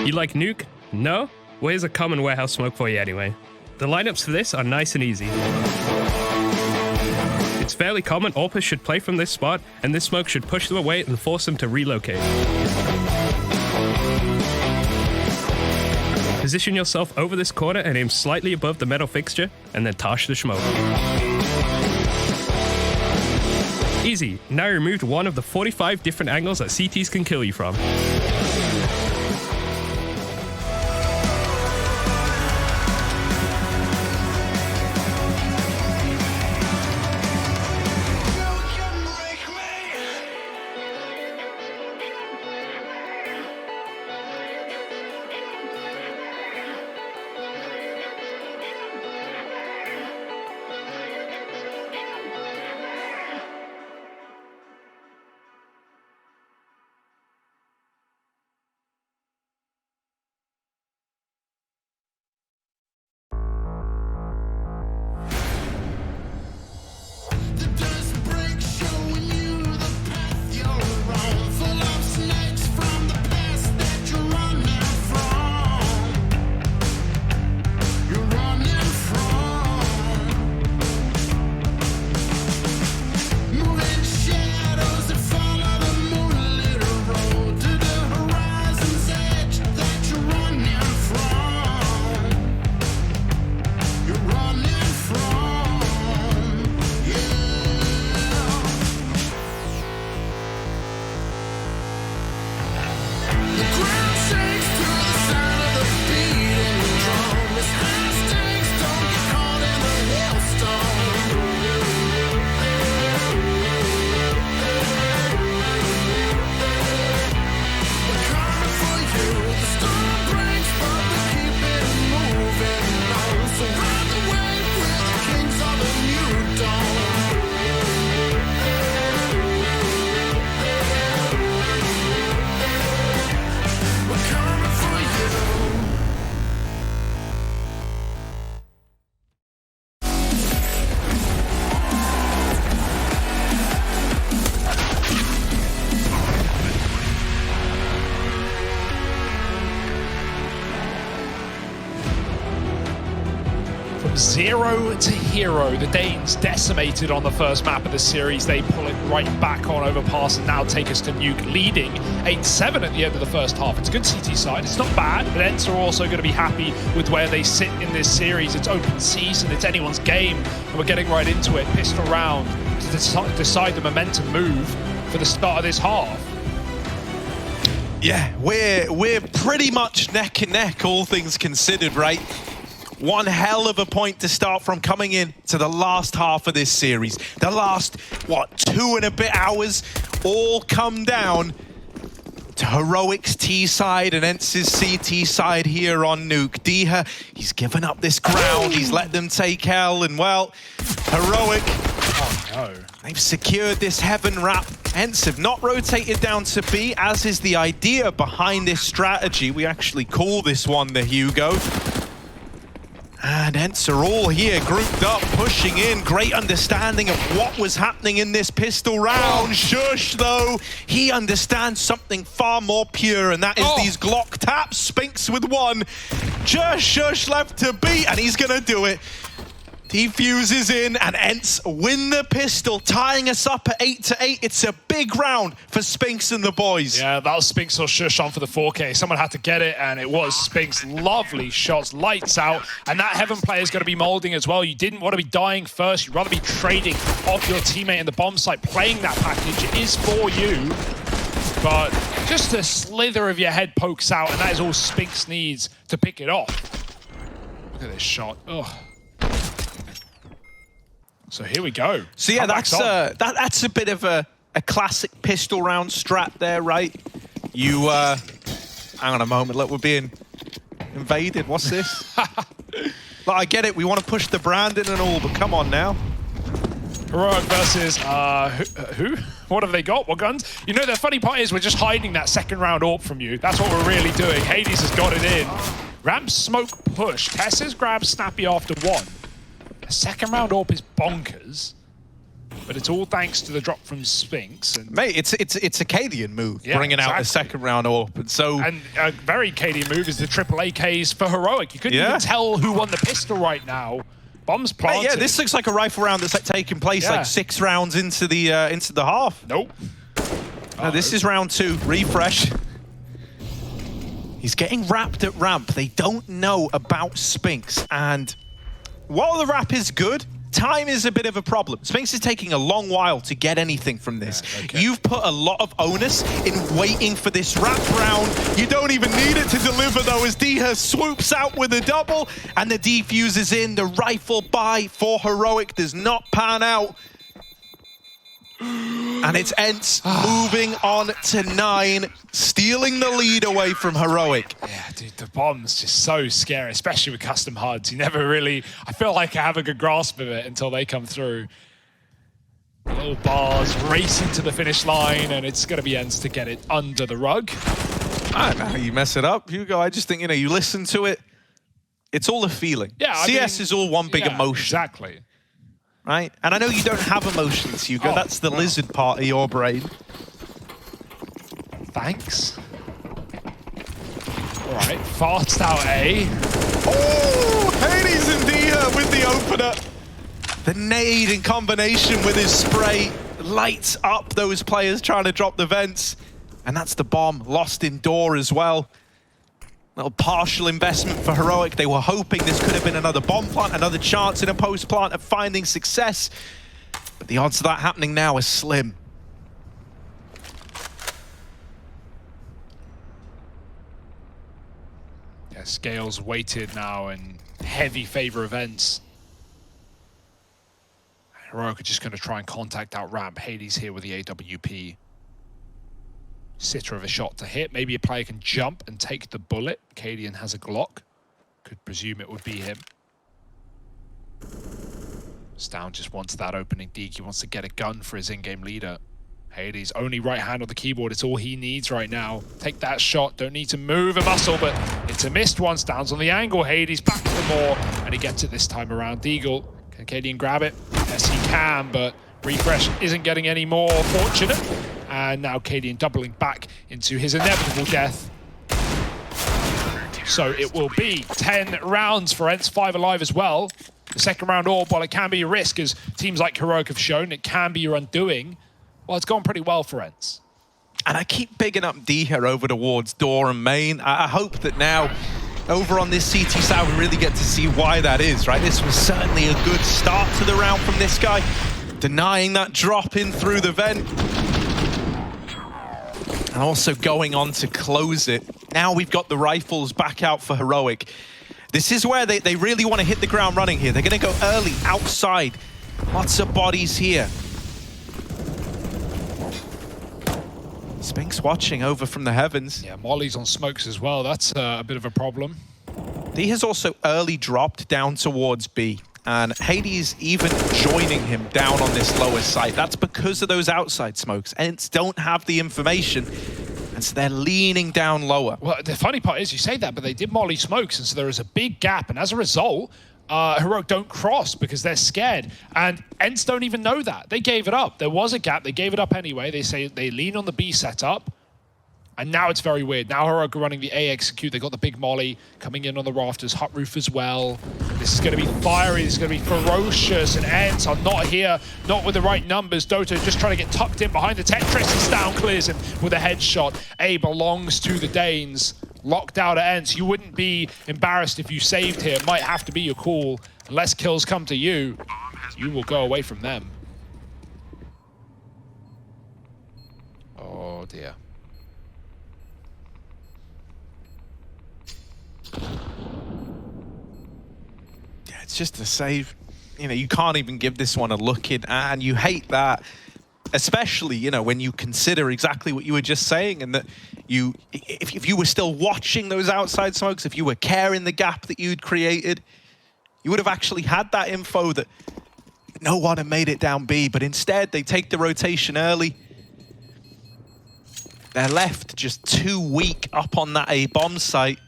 You like Nuke? No? Well, here's a common warehouse smoke for you anyway. The lineups for this are nice and easy. It's fairly common, AWPers should play from this spot, and this smoke should push them away and force them to relocate. Position yourself over this corner and aim slightly above the metal fixture, and then tosh the smoke. Easy. Now you removed one of the 45 different angles that CTs can kill you from. 0 to hero. The Danes decimated on the first map of the series. They pull it right back on overpass and now take us to Nuke, leading 8-7 at the end of the first half. It's a good CT side. It's not bad, but Ence are also going to be happy with where they sit in this series. It's open season. It's anyone's game, and we're getting right into it. Pistol round to decide the momentum move for the start of this half. Yeah, we're pretty much neck and neck, all things considered, right? One hell of a point to start from coming in to the last half of this series. The last, what, 2 and a bit hours all come down to Heroic's T side and Ence's CT side here on Nuke. Deha, he's given up this ground. He's let them take L, and well, Heroic, oh no, they've secured this heaven wrap. Ence have not rotated down to B, as is the idea behind this strategy. We actually call this one the Hugo. And Ence are all here, grouped up, pushing in. Great understanding of what was happening in this pistol round. Sjuush, though, he understands something far more pure, and that is these Glock taps. Spinks with one. Just Sjuush left to beat, and he's gonna do it. Defuses in, and Ence win the pistol, tying us up at 8-8. It's a big round for Spinks and the boys. Yeah, that was Spinks or Sjuush on for the 4K. Someone had to get it, and it was Spinks. Lovely shots, lights out. And that Heaven player is going to be molding as well. You didn't want to be dying first. You'd rather be trading off your teammate in the bomb site. Playing that package is for you. But just a slither of your head pokes out, and that is all Spinks needs to pick it off. Look at this shot. Ugh. So here we go. So yeah, that's a bit of a classic pistol round strat there, right? You, hang on a moment, look, we're being invaded. What's this? Like, I get it, we want to push the brand in and all, but come on now. Heroic versus, who? What have they got? What guns? You know, the funny part is we're just hiding that second round AWP from you. That's what we're really doing. Hades has got it in. Ramp smoke push. Tessa's grabbed Snappy after one. Second round AWP is bonkers, but it's all thanks to the drop from Spinks. And mate, it's a Cadian move, bringing out a second round AWP, and so a very Cadian move is the triple AKs for Heroic. You couldn't even tell who won the pistol right now. Bombs planted. Yeah, this looks like a rifle round that's taking place like 6 rounds into the half. Nope. No, this is round 2. Refresh. He's getting wrapped at ramp. They don't know about Spinks, and while the wrap is good, time is a bit of a problem. Spinks is taking a long while to get anything from this. Yeah, okay. You've put a lot of onus in waiting for this wrap round. You don't even need it to deliver, though, as Deha swoops out with a double, and the defuse is in. The rifle buy for Heroic does not pan out. And it's Ence moving on to 9, stealing the lead away from Heroic. Yeah, dude, the bomb's just so scary, especially with custom HUDs. You never really, I feel like I have a good grasp of it until they come through. Little bars racing to the finish line, and it's going to be Ence to get it under the rug. I don't know how you mess it up, Hugo. I just think, you know, you listen to it, it's all a feeling. Yeah, CS is all one big emotion. Exactly. Right? And I know you don't have emotions, Hugo. That's the lizard part of your brain. Thanks. All right, fast out A. Oh, Hades and Deha with the opener. The nade in combination with his spray lights up those players trying to drop the vents. And that's the bomb, lost in door as well. Little partial investment for Heroic. They were hoping this could have been another bomb plant, another chance in a post plant of finding success. But the odds of that happening now are slim. Yeah, Scales weighted now in heavy favor of Ence. Heroic are just going to try and contact out ramp. Hades here with the AWP. Sitter of a shot to hit. Maybe a player can jump and take the bullet. Cadian has a Glock. Could presume it would be him. Stown just wants that opening deke. He wants to get a gun for his in-game leader. Hades, only right hand on the keyboard. It's all he needs right now. Take that shot. Don't need to move a muscle, but it's a missed one. Stown's on the angle. Hades back for more, and he gets it this time around. Deagle, can Cadian grab it? Yes, he can, but Refresh isn't getting any more fortunate. And now Cadian doubling back into his inevitable death. So it will be 10 rounds for Ence, 5 alive as well. The second round orb, while it can be a risk, as teams like Heroic have shown, it can be your undoing. Well, it's gone pretty well for Ence. And I keep bigging up D here over towards door and main. I hope that now, over on this CT side, we really get to see why that is, right? This was certainly a good start to the round from this guy, denying that drop in through the vent. And also going on to close it. Now we've got the rifles back out for Heroic. This is where they really want to hit the ground running here. They're going to go early, outside. Lots of bodies here. Spinks watching over from the heavens. Yeah, Molly's on smokes as well. That's a bit of a problem. D has also early dropped down towards B. And Hades even joining him down on this lower site. That's because of those outside smokes. Ence don't have the information. And so they're leaning down lower. Well, the funny part is you say that, but they did Molly smokes, and so there is a big gap. And as a result, Heroic don't cross because they're scared. And Ence don't even know that. They gave it up. There was a gap. They gave it up anyway. They say they lean on the B setup. And now it's very weird. Now Heroic are running the A execute. They got the big Molly coming in on the rafters, hut roof as well. This is going to be fiery. This is going to be ferocious. And Ence are not here, not with the right numbers. Doto just trying to get tucked in behind the Tetris, and down clears him with a headshot. A belongs to the Danes. Locked out at Ence. You wouldn't be embarrassed if you saved here. It might have to be your call. Unless kills come to you, you will go away from them. Oh dear. Yeah, it's just a save. You know, you can't even give this one a look in, and you hate that. Especially, you know, when you consider exactly what you were just saying, and that you, if you were still watching those outside smokes, if you were carrying the gap that you'd created, you would have actually had that info that no one had made it down B, but instead they take the rotation early. They're left just too weak up on that A bomb site.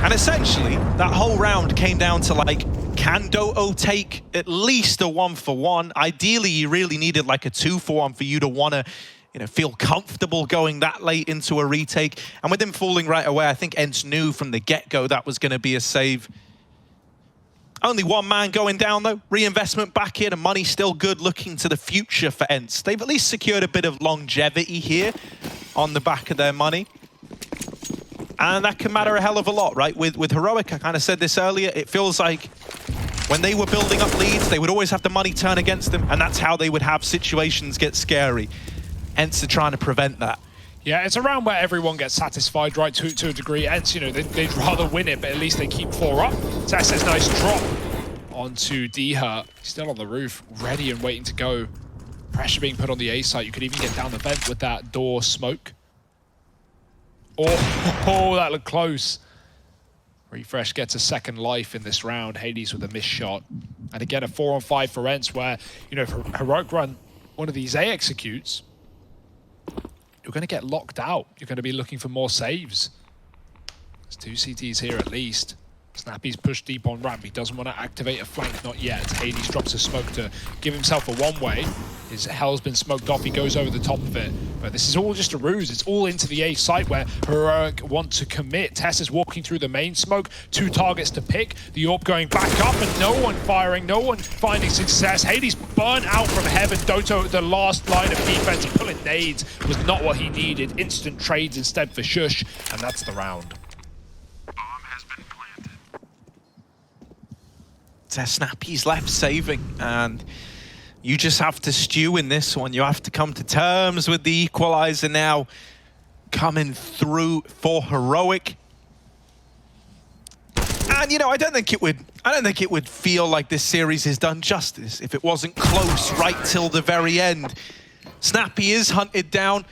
And essentially, that whole round came down to, like, can Doto take at least a 1-for-1? Ideally, you really needed like a 2-for-1 for you to want to, you know, feel comfortable going that late into a retake. And with him falling right away, I think Ence knew from the get-go that was going to be a save. Only one man going down, though. Reinvestment back in, and money still good, looking to the future for Ence. They've at least secured a bit of longevity here on the back of their money. And that can matter a hell of a lot, right? With Heroic, I kind of said this earlier, it feels like when they were building up leads, they would always have the money turn against them, and that's how they would have situations get scary. Ence are trying to prevent that. Yeah, it's a round where everyone gets satisfied, right, to a degree. Ence, you know, they'd rather win it, but at least they keep 4 up. Tessa's nice drop onto D-Hurt. Still on the roof, ready and waiting to go. Pressure being put on the A site. You could even get down the vent with that door smoke. Oh, that looked close. Refresh gets a second life in this round. Hades with a missed shot. And again, a 4-on-5 for Ence where, you know, if Heroic run one of these A executes, you're going to get locked out. You're going to be looking for more saves. There's 2 CTs here at least. Snappy's pushed deep on ramp. He doesn't want to activate a flank, not yet. Hades drops a smoke to give himself a one-way. His hell's been smoked off. He goes over the top of it. But this is all just a ruse. It's all into the A site where Heroic want to commit. Tess is walking through the main smoke. 2 targets to pick. The AWP going back up and no one firing. No one finding success. Hades burnt out from heaven. Doto, the last line of defense, pulling nades was not what he needed. Instant trades instead for Shush. And that's the round. Snappy's left saving, and you just have to stew in this one. You have to come to terms with the equalizer now coming through for Heroic. And you know, I don't think it would feel like this series is done justice if it wasn't close right till the very end. Snappy is hunted down.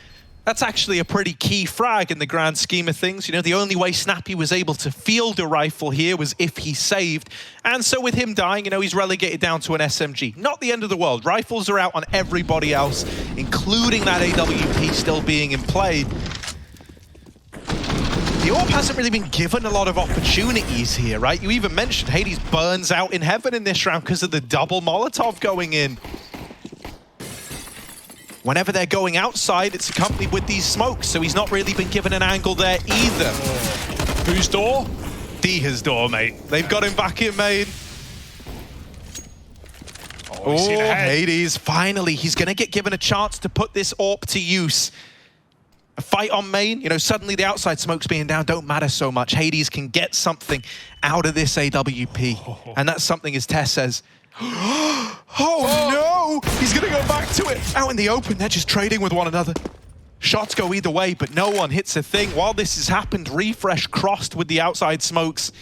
That's actually a pretty key frag in the grand scheme of things. You know, the only way Snappy was able to field a rifle here was if he saved. And so with him dying, you know, he's relegated down to an SMG. Not the end of the world. Rifles are out on everybody else, including that AWP still being in play. The AWP hasn't really been given a lot of opportunities here, right? You even mentioned Hades burns out in heaven in this round because of the double Molotov going in. Whenever they're going outside, it's accompanied with these smokes, so he's not really been given an angle there either. Whose door? Diha's door, mate. They've got him back in main. Oh, Hades, finally, he's going to get given a chance to put this AWP to use. A fight on main, you know, suddenly the outside smokes being down don't matter so much. Hades can get something out of this AWP. And that's something, as Tess says, oh no! He's going to go back to it. Out in the open, they're just trading with one another. Shots go either way, but no one hits a thing. While this has happened, Refresh crossed with the outside smokes.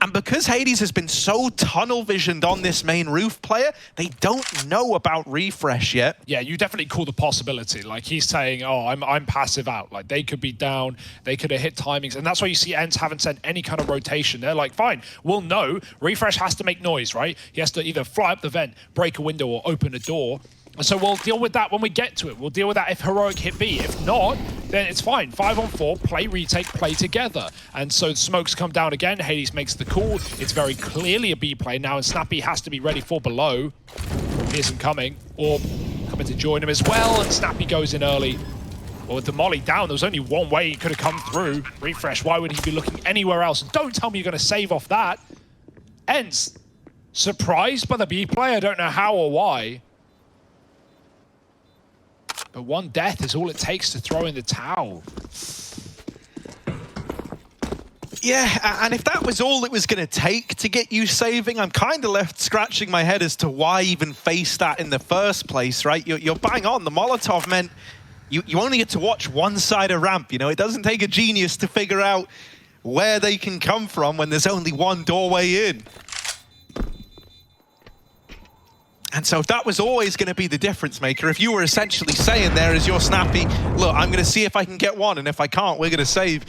And because Hades has been so tunnel visioned on this main roof player, they don't know about Refresh yet. Yeah, you definitely call the possibility. Like, he's saying, oh, I'm passive out. Like, they could be down, they could have hit timings. And that's why you see Ence haven't sent any kind of rotation. They're like, fine, we'll know. Refresh has to make noise, right? He has to either fly up the vent, break a window, or open a door. And so we'll deal with that when we get to it. We'll deal with that if Heroic hit B. If not, then it's fine. 5 on 4, play, retake, play together. And so smokes come down again. Hades makes the call. It's very clearly a B play now, and Snappy has to be ready for below. He isn't coming. Or coming to join him as well, and Snappy goes in early. Well, with the molly down, there was only one way he could have come through. Refresh, why would he be looking anywhere else? And don't tell me you're going to save off that. Ence, surprised by the B play. I don't know how or why. But one death is all it takes to throw in the towel. Yeah, and if that was all it was going to take to get you saving, I'm kind of left scratching my head as to why even face that in the first place, right? You're bang on. The Molotov meant you only get to watch one side of ramp. You know, it doesn't take a genius to figure out where they can come from when there's only one doorway in. And so if that was always going to be the difference maker, if you were essentially saying there as your Snappy, look, I'm going to see if I can get one, and if I can't, we're going to save,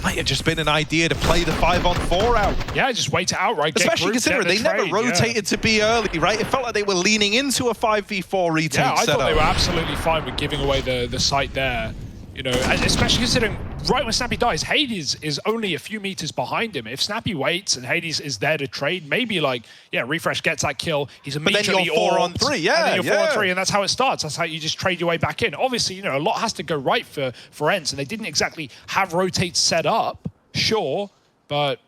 might have just been an idea to play the 5 on 4 out. Yeah, just wait it out, right? Especially considering they never rotated to be early, right? It felt like they were leaning into a 5v4 retake Yeah, I setup. thought they were absolutely fine with giving away the site there. You know, and especially considering right when Snappy dies, Hades is only a few meters behind him. If Snappy waits and Hades is there to trade, maybe like, yeah, Refresh gets that kill. He's immediately but then you're 4 on 3, yeah. And then you're 4 on 3, and that's how it starts. That's how you just trade your way back in. Obviously, you know, a lot has to go right for Ence, and they didn't exactly have rotates set up, sure, but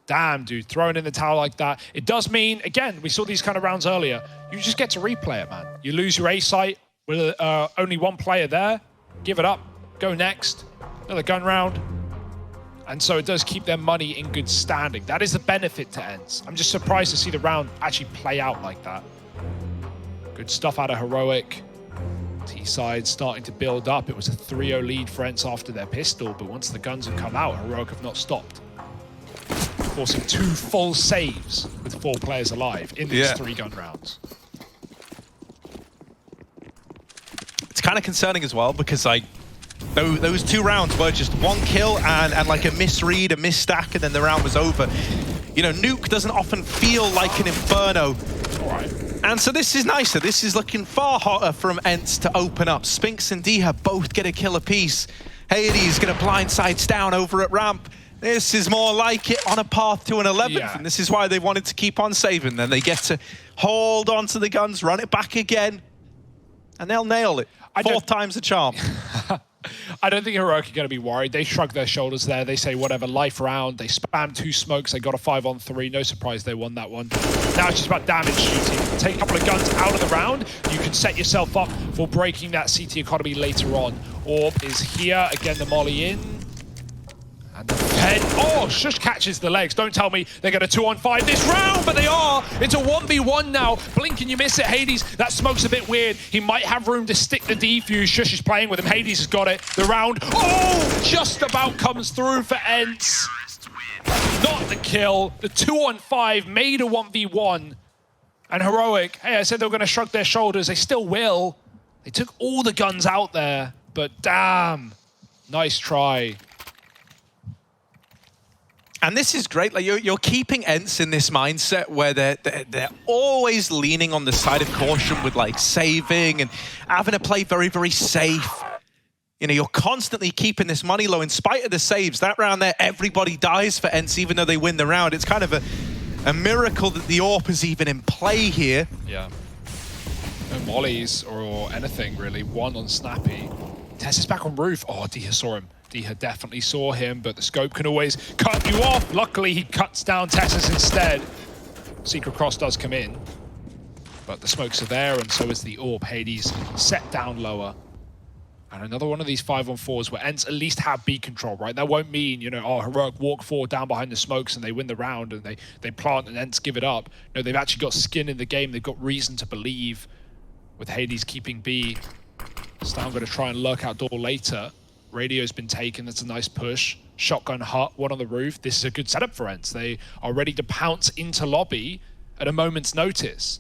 damn, dude, throwing in the towel like that. It does mean, again, we saw these kind of rounds earlier, you just get to replay it, man. You lose your A site with only one player there, give it up. Go next, another gun round. And so it does keep their money in good standing. That is the benefit to Ence. I'm just surprised to see the round actually play out like that. Good stuff out of Heroic. T-side starting to build up. It was a 3-0 lead for Ence after their pistol, but once the guns have come out, Heroic have not stopped. Forcing 2 full saves with 4 players alive in these 3 gun rounds. It's kind of concerning as well because those 2 rounds were just 1 kill and like a misread, a misstack, and then the round was over. You know, Nuke doesn't often feel like an inferno. And so this is nicer. This is looking far hotter from Ence to open up. Spinks and Diha both get a kill apiece. Hades gonna blindside down over at ramp. This is more like it on a path to an 11th, and this is why they wanted to keep on saving. Then they get to hold on to the guns, run it back again, and they'll nail it. 4th time's the charm. I don't think Heroic are going to be worried. They shrug their shoulders there. They say, whatever, life round. They spam 2 smokes. They got a 5 on 3. No surprise they won that one. Now it's just about damage shooting. Take a couple of guns out of the round. You can set yourself up for breaking that CT economy later on. Orb is here. Again, the molly in. And the head. Oh, Shush catches the legs. Don't tell me they're going to 2-on-5 this round, but they are. It's a 1v1 now. Blink and you miss it, Hades. That smoke's a bit weird. He might have room to stick the defuse. Shush is playing with him. Hades has got it. The round, oh, just about comes through for Ence. Not the kill. The 2-on-5 made a 1v1. And Heroic, hey, I said they were going to shrug their shoulders. They still will. They took all the guns out there, but damn, nice try. And this is great. Like you're keeping Ence in this mindset where they're always leaning on the side of caution with like saving and having to play very, very safe. You know, you're constantly keeping this money low in spite of the saves. That round there, everybody dies for Ence even though they win the round. It's kind of a miracle that the AWP is even in play here. Yeah. No mollies or anything really. 1 on Snappy. Tess is back on roof. Oh, Diha saw him. Diha definitely saw him, but the scope can always cut you off. Luckily, he cuts down Tessus instead. Secret Cross does come in, but the smokes are there, and so is the orb. Hades set down lower. And another one of these 5-on-4s where Ence at least have B control, right? That won't mean, you know, oh, Heroic walk forward down behind the smokes and they win the round and they plant and Ence give it up. No, they've actually got skin in the game. They've got reason to believe with Hades keeping B. Stam going to try and lurk out door later. Radio's been taken. That's a nice push. Shotgun hut, one on the roof. This is a good setup for Ence. They are ready to pounce into lobby at a moment's notice.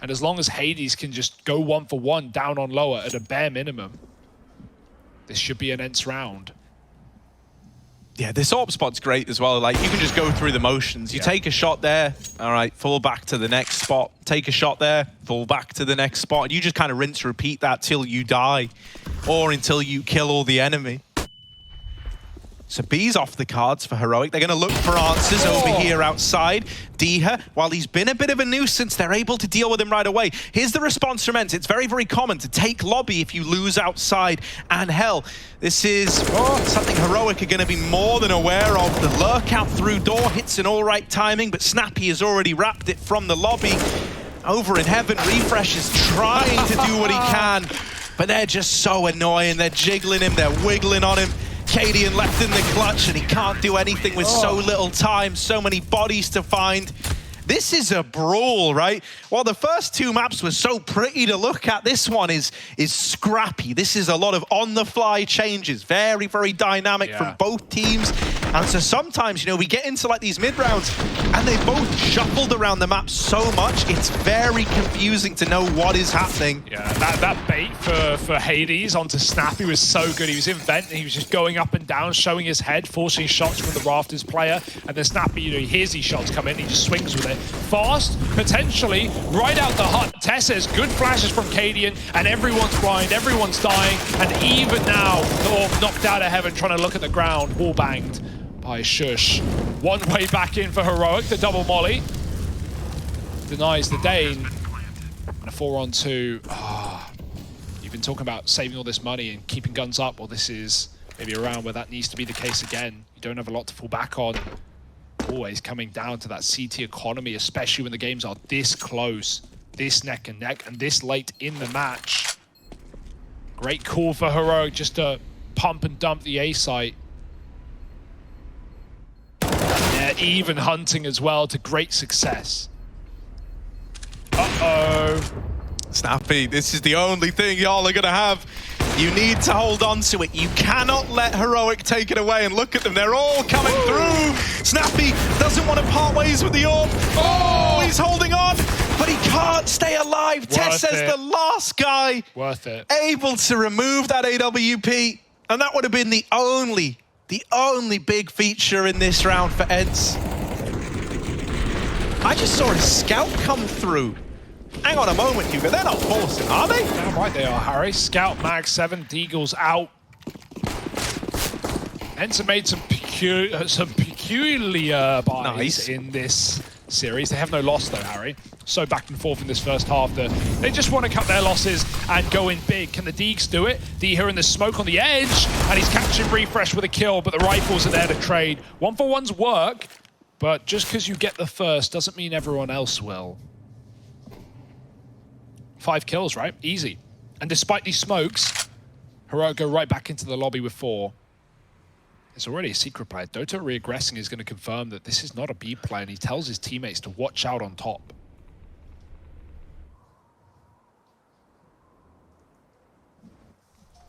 And as long as Hades can just go 1-for-1 down on lower at a bare minimum, this should be an Ence round. Yeah, this AWP spot's great as well. Like, you can just go through the motions. You take a shot there, all right, fall back to the next spot. Take a shot there, fall back to the next spot. And you just kind of rinse, repeat that till you die or until you kill all the enemy. So B's off the cards for Heroic. They're going to look for answers over here outside. Diha, while he's been a bit of a nuisance, they're able to deal with him right away. Here's the response from Ence. It's very, very common to take lobby if you lose outside. And hell, this is something Heroic are going to be more than aware of. The lurk out through door hits an all right timing, but Snappy has already wrapped it from the lobby. Over in heaven, Refresh is trying to do what he can, but they're just so annoying. They're jiggling him, they're wiggling on him. Cadian left in the clutch, and he can't do anything with so little time, so many bodies to find. This is a brawl, right? While the first two maps were so pretty to look at, this one is scrappy. This is a lot of on-the-fly changes. Very, very dynamic from both teams. And so sometimes, you know, we get into like these mid-rounds, and they both shuffled around the map so much, it's very confusing to know what is happening. Yeah, that bait for Hades onto Snappy was so good. He was in vent, and he was just going up and down, showing his head, forcing shots from the Rafters player, and then Snappy, you know, he hears these shots come in, he just swings with it. Fast, potentially, right out the hut. Tessus, good flashes from Cadian, and everyone's blind, everyone's dying, and even now, the orb knocked out of heaven, trying to look at the ground, wall banged by Shush. One way back in for Heroic, the double molly. Denies the Dane. And a 4-on-2. You've been talking about saving all this money and keeping guns up. Well, this is maybe a round where that needs to be the case again. You don't have a lot to fall back on. Always coming down to that CT economy, especially when the games are this close, this neck and neck, and this late in the match. Great call for Heroic just to pump and dump the A site. Yeah, even hunting as well to great success. Uh-oh. Snappy, this is the only thing y'all are going to have. You need to hold on to it. You cannot let Heroic take it away. And look at them, they're all coming through. Snappy doesn't want to part ways with the orb. Oh, he's holding on, but he can't stay alive. Tess says the last guy able to remove that AWP. And that would have been the only big feature in this round for Ence. I just saw a scout come through. Hang on a moment, Hugo. They're not forcing, are they? Damn right they are, Harry. Scout mag 7, Deagle's out. Ence have made some peculiar buys in this series. They have no loss though, Harry. So back and forth in this first half that they just want to cut their losses and go in big. Can the Deags do it? Diha in the smoke on the edge, and he's catching Refresh with a kill, but the rifles are there to trade. 1-for-1's work, but just because you get the first doesn't mean everyone else will. 5 kills, right? Easy. And despite these smokes, Heroic go right back into the lobby with 4. It's already a secret player. Dota reaggressing is going to confirm that this is not a B play, and he tells his teammates to watch out on top.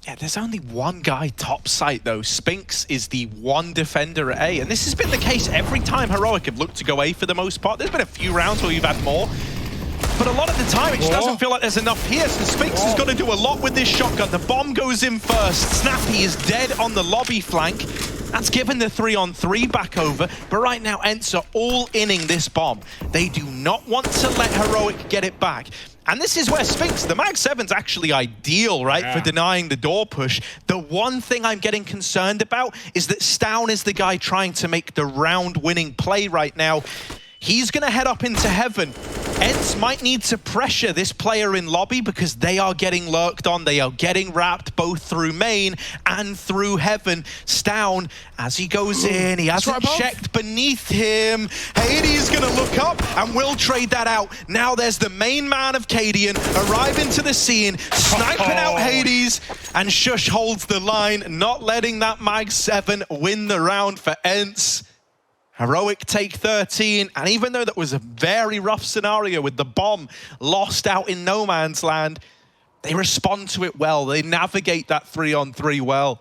Yeah, there's only one guy top site though. Spinks is the one defender at A, and this has been the case every time Heroic have looked to go A for the most part. There's been a few rounds where you've had more, but a lot of the time it just doesn't feel like there's enough here. So Spinks has got to do a lot with this shotgun. The bomb goes in first. Snappy is dead on the lobby flank. That's given the 3-on-3 back over, but right now Ence are all inning this bomb. They do not want to let Heroic get it back. And this is where Spinks, the Mag 7's actually ideal, right, for denying the door push. The one thing I'm getting concerned about is that Stown is the guy trying to make the round-winning play right now. He's going to head up into heaven. Ence might need to pressure this player in lobby because they are getting lurked on. They are getting wrapped both through main and through heaven. Stown, as he goes in, he hasn't checked beneath him. Hades going to look up and will trade that out. Now there's the main man of Cadian arriving to the scene, sniping out Hades, and Shush holds the line, not letting that Mag 7 win the round for Ence. Heroic take 13, and even though that was a very rough scenario with the bomb lost out in no man's land, they respond to it well. They navigate that 3-on-3 well.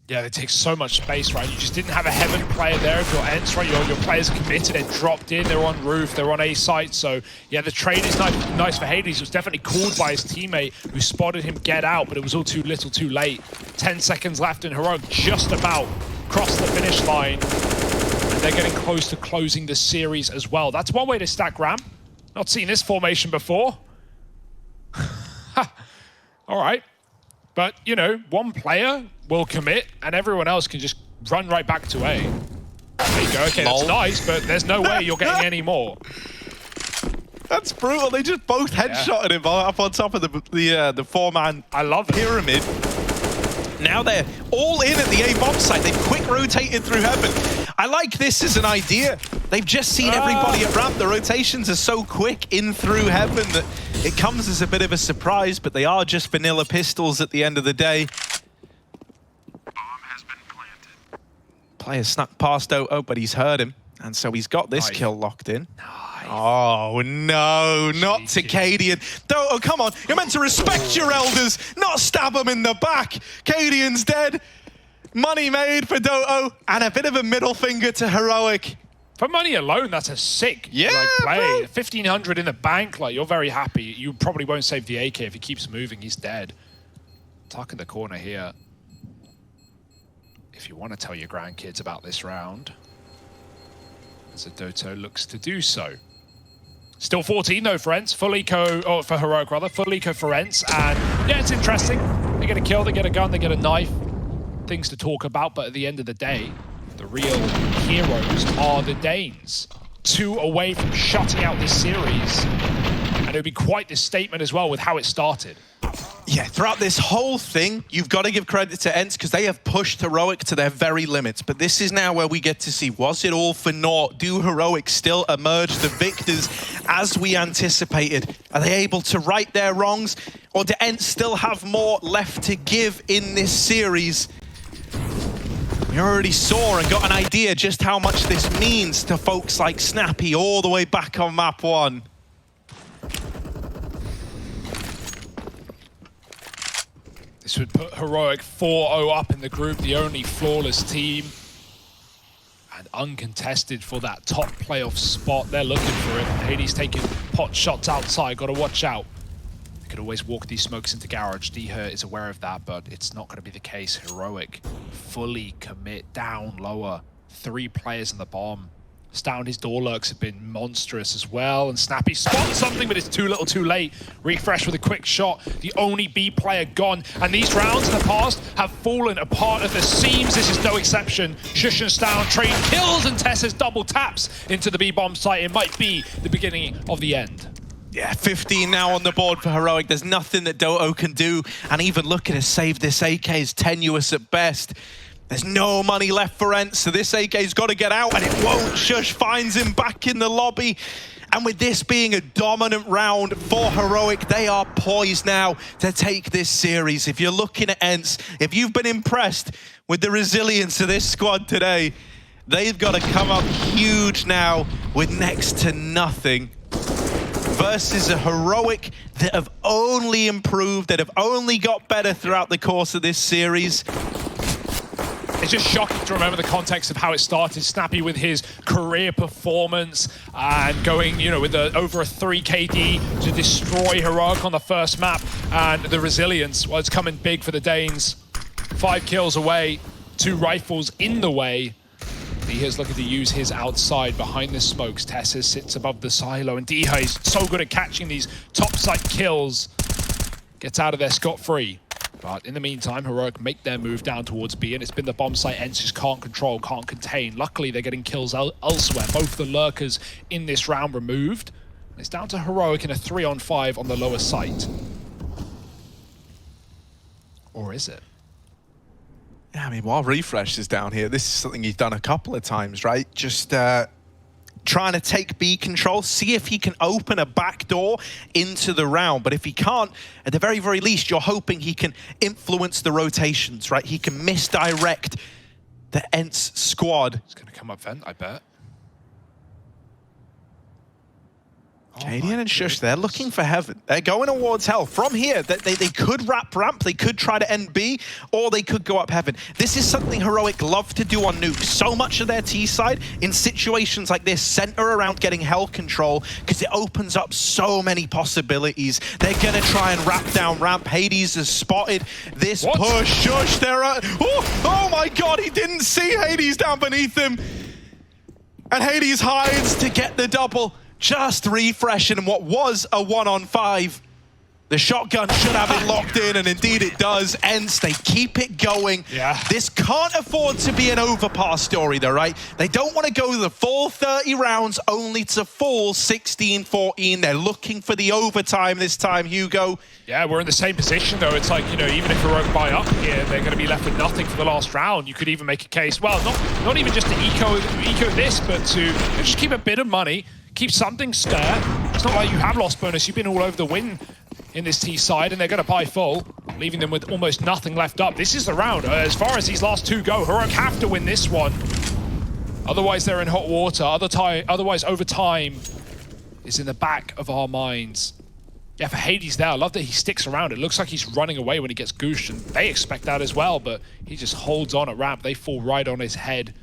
Yeah, they take so much space, right? You just didn't have a heaven player there if you're Ence, right? Your players are committed, they're dropped in, they're on roof, they're on A site. So yeah, the trade is nice for Hades. It was definitely called by his teammate who spotted him get out, but it was all too little too late. 10 seconds left and Heroic just about crossed the finish line. They're getting close to closing the series as well. That's one way to stack Ram. Not seen this formation before. All right. But, you know, one player will commit and everyone else can just run right back to A. There you go. Okay, that's nice, but there's no way you're getting any more. That's brutal. They just both headshotted him up on top of the four-man pyramid. Now they're all in at the A bomb site. They've quick rotated through heaven. I like this as an idea. They've just seen everybody at ramp. The rotations are so quick in through heaven that it comes as a bit of a surprise, but they are just vanilla pistols at the end of the day. Bomb has been planted. Player snuck past Doto, but he's heard him. And so he's got this kill locked in. Oh, no, not to Cadian. Doto, come on. You're meant to respect your elders, not stab them in the back. Cadian's dead. Money made for Doto, and a bit of a middle finger to Heroic. For money alone, that's a sick play. Bro. 1,500 in the bank, like, you're very happy. You probably won't save the AK if he keeps moving. He's dead. Tuck in the corner here. If you want to tell your grandkids about this round, as a Doto looks to do so. Still 14 though for Ence, full eco, or for Heroic rather, full eco for Ence, and yeah, it's interesting. They get a kill, they get a gun, they get a knife. Things to talk about, but at the end of the day, the real heroes are the Danes. 2 away from shutting out this series. And it would be quite the statement as well with how it started. Yeah, throughout this whole thing, you've got to give credit to Ence because they have pushed Heroic to their very limits. But this is now where we get to see, was it all for naught? Do Heroic still emerge the victors as we anticipated? Are they able to right their wrongs? Or do Ence still have more left to give in this series? You already saw and got an idea just how much this means to folks like Snappy all the way back on map 1. This would put Heroic 4-0 up in the group, the only flawless team. And uncontested for that top playoff spot. They're looking for it. Hades taking pot shots outside, gotta watch out. They could always walk these smokes into garage. Deher is aware of that, but it's not gonna be the case. Heroic fully commit down lower. 3 players in the bomb. Stown, his door lurks have been monstrous as well, and Snappy spots something, but it's too little too late. Refresh with a quick shot, the only B player gone, and these rounds in the past have fallen apart at the seams. This is no exception. Shush and Stown trade kills, and Tessa's double taps into the B bomb site. It might be the beginning of the end. Yeah, 15 now on the board for Heroic. There's nothing that Doto can do, and even looking to save this AK is tenuous at best. There's no money left for Ence, so this AK's got to get out, and it won't. Shush finds him back in the lobby. And with this being a dominant round for Heroic, they are poised now to take this series. If you're looking at Ence, if you've been impressed with the resilience of this squad today, they've got to come up huge now with next to nothing. Versus a Heroic that have only improved, that have only got better throughout the course of this series. It's just shocking to remember the context of how it started. Snappy with his career performance and going, you know, with over a 3 KD to destroy Heroic on the first map. And the resilience, well, it's coming big for the Danes. 5 kills away, 2 rifles in the way. Deha's looking to use his outside behind the smokes. Tessa sits above the silo, and Deha is so good at catching these top site kills. Gets out of there scot-free. But in the meantime, Heroic make their move down towards B, and it's been the bomb site Ence just can't control, can't contain. Luckily, they're getting kills elsewhere. Both the lurkers in this round removed. And it's down to Heroic in a 3-on-5 on the lower site. Or is it? Yeah, I mean, while Refresh is down here, this is something he's done a couple of times, right? Just trying to take B control, see if he can open a back door into the round. But if he can't, at the very, very least, you're hoping he can influence the rotations, right? He can misdirect the Ence squad. It's going to come up vent, I bet. Cadian and Shush, they're looking for heaven. They're going towards hell. From here, they could wrap ramp, they could try to end B, or they could go up heaven. This is something Heroic love to do on Nuke. So much of their T side, in situations like this, center around getting hell control, because it opens up so many possibilities. They're going to try and wrap down ramp. Hades has spotted this push. Shush, they're at... Oh my god, he didn't see Hades down beneath him. And Hades hides to get the double. Just refreshing what was a 1-on-5. The shotgun should have it locked in, and indeed it does. Ence, they keep it going. Yeah. This can't afford to be an overpass story though, right? They don't want to go the full 30 rounds only to fall 16-14. They're looking for the overtime this time, Hugo. Yeah, we're in the same position though. It's like, you know, even if Heroic buy up here, they're going to be left with nothing for the last round. You could even make a case, well, not even just to eco this, but to just keep a bit of money, keep something spare. It's not like you have lost bonus. You've been all over the win in this T side, and they're going to buy full, leaving them with almost nothing left up. This is the round. As far as these last two go, Heroic have to win this one. Otherwise, they're in hot water. Otherwise, overtime is in the back of our minds. Yeah, for Hades there, I love that he sticks around. It looks like he's running away when he gets gooshed, and they expect that as well, but he just holds on at ramp. They fall right on his head,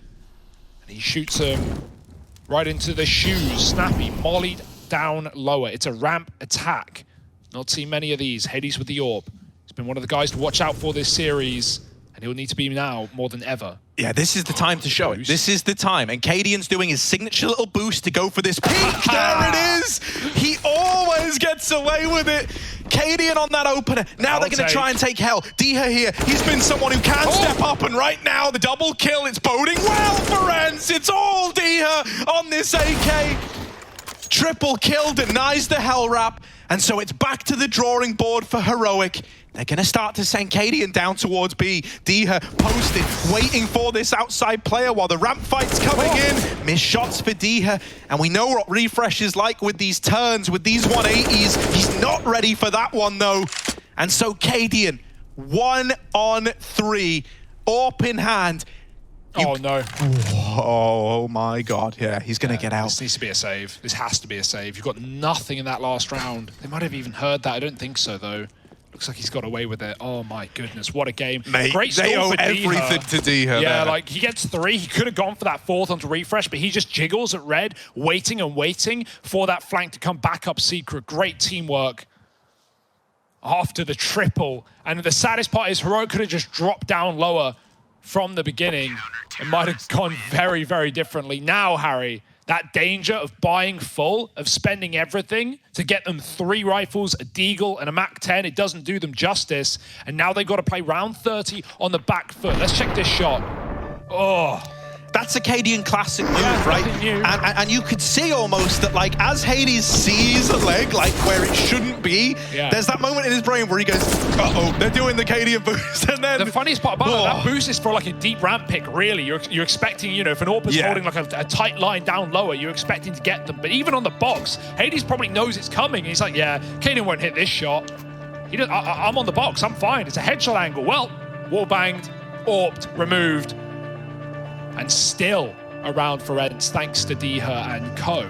and he shoots him right into the shoes. Snappy mollied down lower. It's a ramp attack. Not seen many of these. Hades with the orb. He's been one of the guys to watch out for this series, and he'll need to be now more than ever. Yeah, this is the time to show it. This is the time. And Cadian's doing his signature little boost to go for this peak. There it is. He always gets away with it. Cadian on that opener. Now they're going to try and take hell. Diha here. He's been someone who can step up, and right now the double kill. It's boding well for Ence. It's all Diha on this AK. Triple kill denies the hell wrap. And so it's back to the drawing board for Heroic. They're going to start to send Cadian down towards B. Diha posted, waiting for this outside player while the ramp fight's coming in. Missed shots for Diha. And we know what Refresh is like with these turns, with these 180s. He's not ready for that one, though. And so Cadian, 1-on-3, AWP in hand. Oh, no. Oh, my God. Yeah, he's going to get out. This needs to be a save. This has to be a save. You've got nothing in that last round. They might have even heard that. I don't think so, though. Looks like he's got away with it. Oh, my goodness. What a game. Mate, great stall they owe for everything to Diha. Yeah, like, he gets 3. He could have gone for that 4th onto Refresh, but he just jiggles at red, waiting and waiting for that flank to come back up secret. Great teamwork after the triple. And the saddest part is Heroic could have just dropped down lower from the beginning. It might have gone very, very differently. Now, Harry, that danger of buying full, of spending everything to get them 3 rifles, a Deagle, and a MAC-10, it doesn't do them justice. And now they've got to play round 30 on the back foot. Let's check this shot. Oh. That's a Cadian classic move, right? And you could see almost that, like, as Hades sees a leg, like, where it shouldn't be, there's that moment in his brain where he goes, uh-oh, they're doing the Cadian boost, and then... The funniest part about that boost is for, like, a deep ramp pick, really. You're expecting, you know, if an AWP is holding, like, a tight line down lower, you're expecting to get them. But even on the box, Hades probably knows it's coming. He's like, yeah, Cadian won't hit this shot. I'm on the box, I'm fine. It's a headshot angle. Well, wall banged, AWP'd, removed. And still around for Ence, thanks to Diha and co.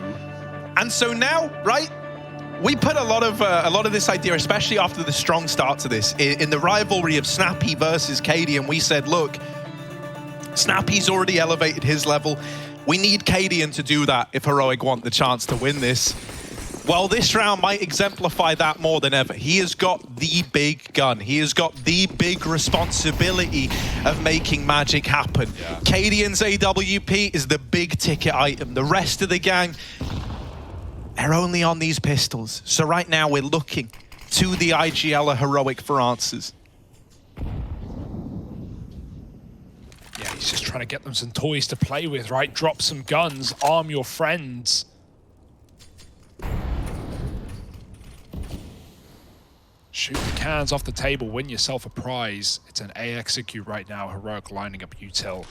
And so now, right, we put a lot of this idea, especially after the strong start to this, in the rivalry of Snappy versus Cadian. We said, look, Snappy's already elevated his level. We need Cadian to do that if Heroic want the chance to win this. Well, this round might exemplify that more than ever. He has got the big gun. He has got the big responsibility of making magic happen. Cadian's AWP is the big ticket item. The rest of the gang, they're only on these pistols. So right now we're looking to the IGL Heroic for answers. He's just trying to get them some toys to play with, right? Drop some guns, arm your friends. Shoot the cans off the table, win yourself a prize. It's an A execute right now. Heroic lining up util.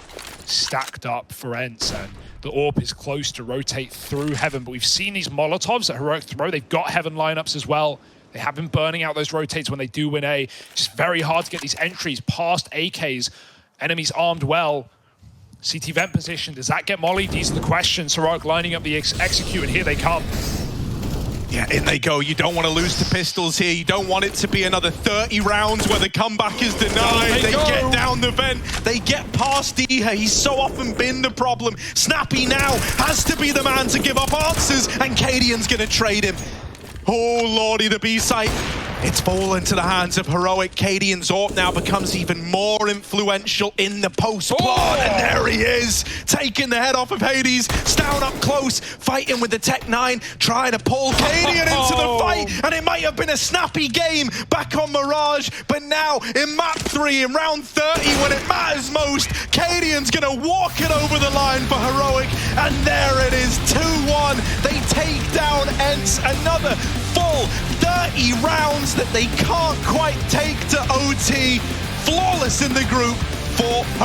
Stacked up for Ence, and the AWP is close to rotate through Heaven, but we've seen these Molotovs that Heroic throw. They've got Heaven lineups as well. They have been burning out those rotates when they do win A. Just very hard to get these entries past AKs. Enemies armed well. CT vent position, does that get molly? These are the questions. Heroic lining up the execute, and here they come. Yeah, in they go. You don't want to lose to pistols here. You don't want it to be another 30 rounds where the comeback is denied. They get down the vent. They get past Ihe. He's so often been the problem. Snappy now has to be the man to give up answers, and Cadian's going to trade him. Oh, lordy, the B-site. It's fallen to the hands of Heroic. Cadian's AWP now becomes even more influential in the post-plot. And there he is, taking the head off of Hades. Down up close, fighting with the Tech-9, trying to pull Cadian into the fight. And it might have been a snappy game back on Mirage. But now, in map 3, in round 30, when it matters most, Cadian's going to walk it over the line for Heroic. And there it is, 2-1. They take down Ence. Another full 30 rounds that they can't quite take to OT. Flawless in the group for Heroic.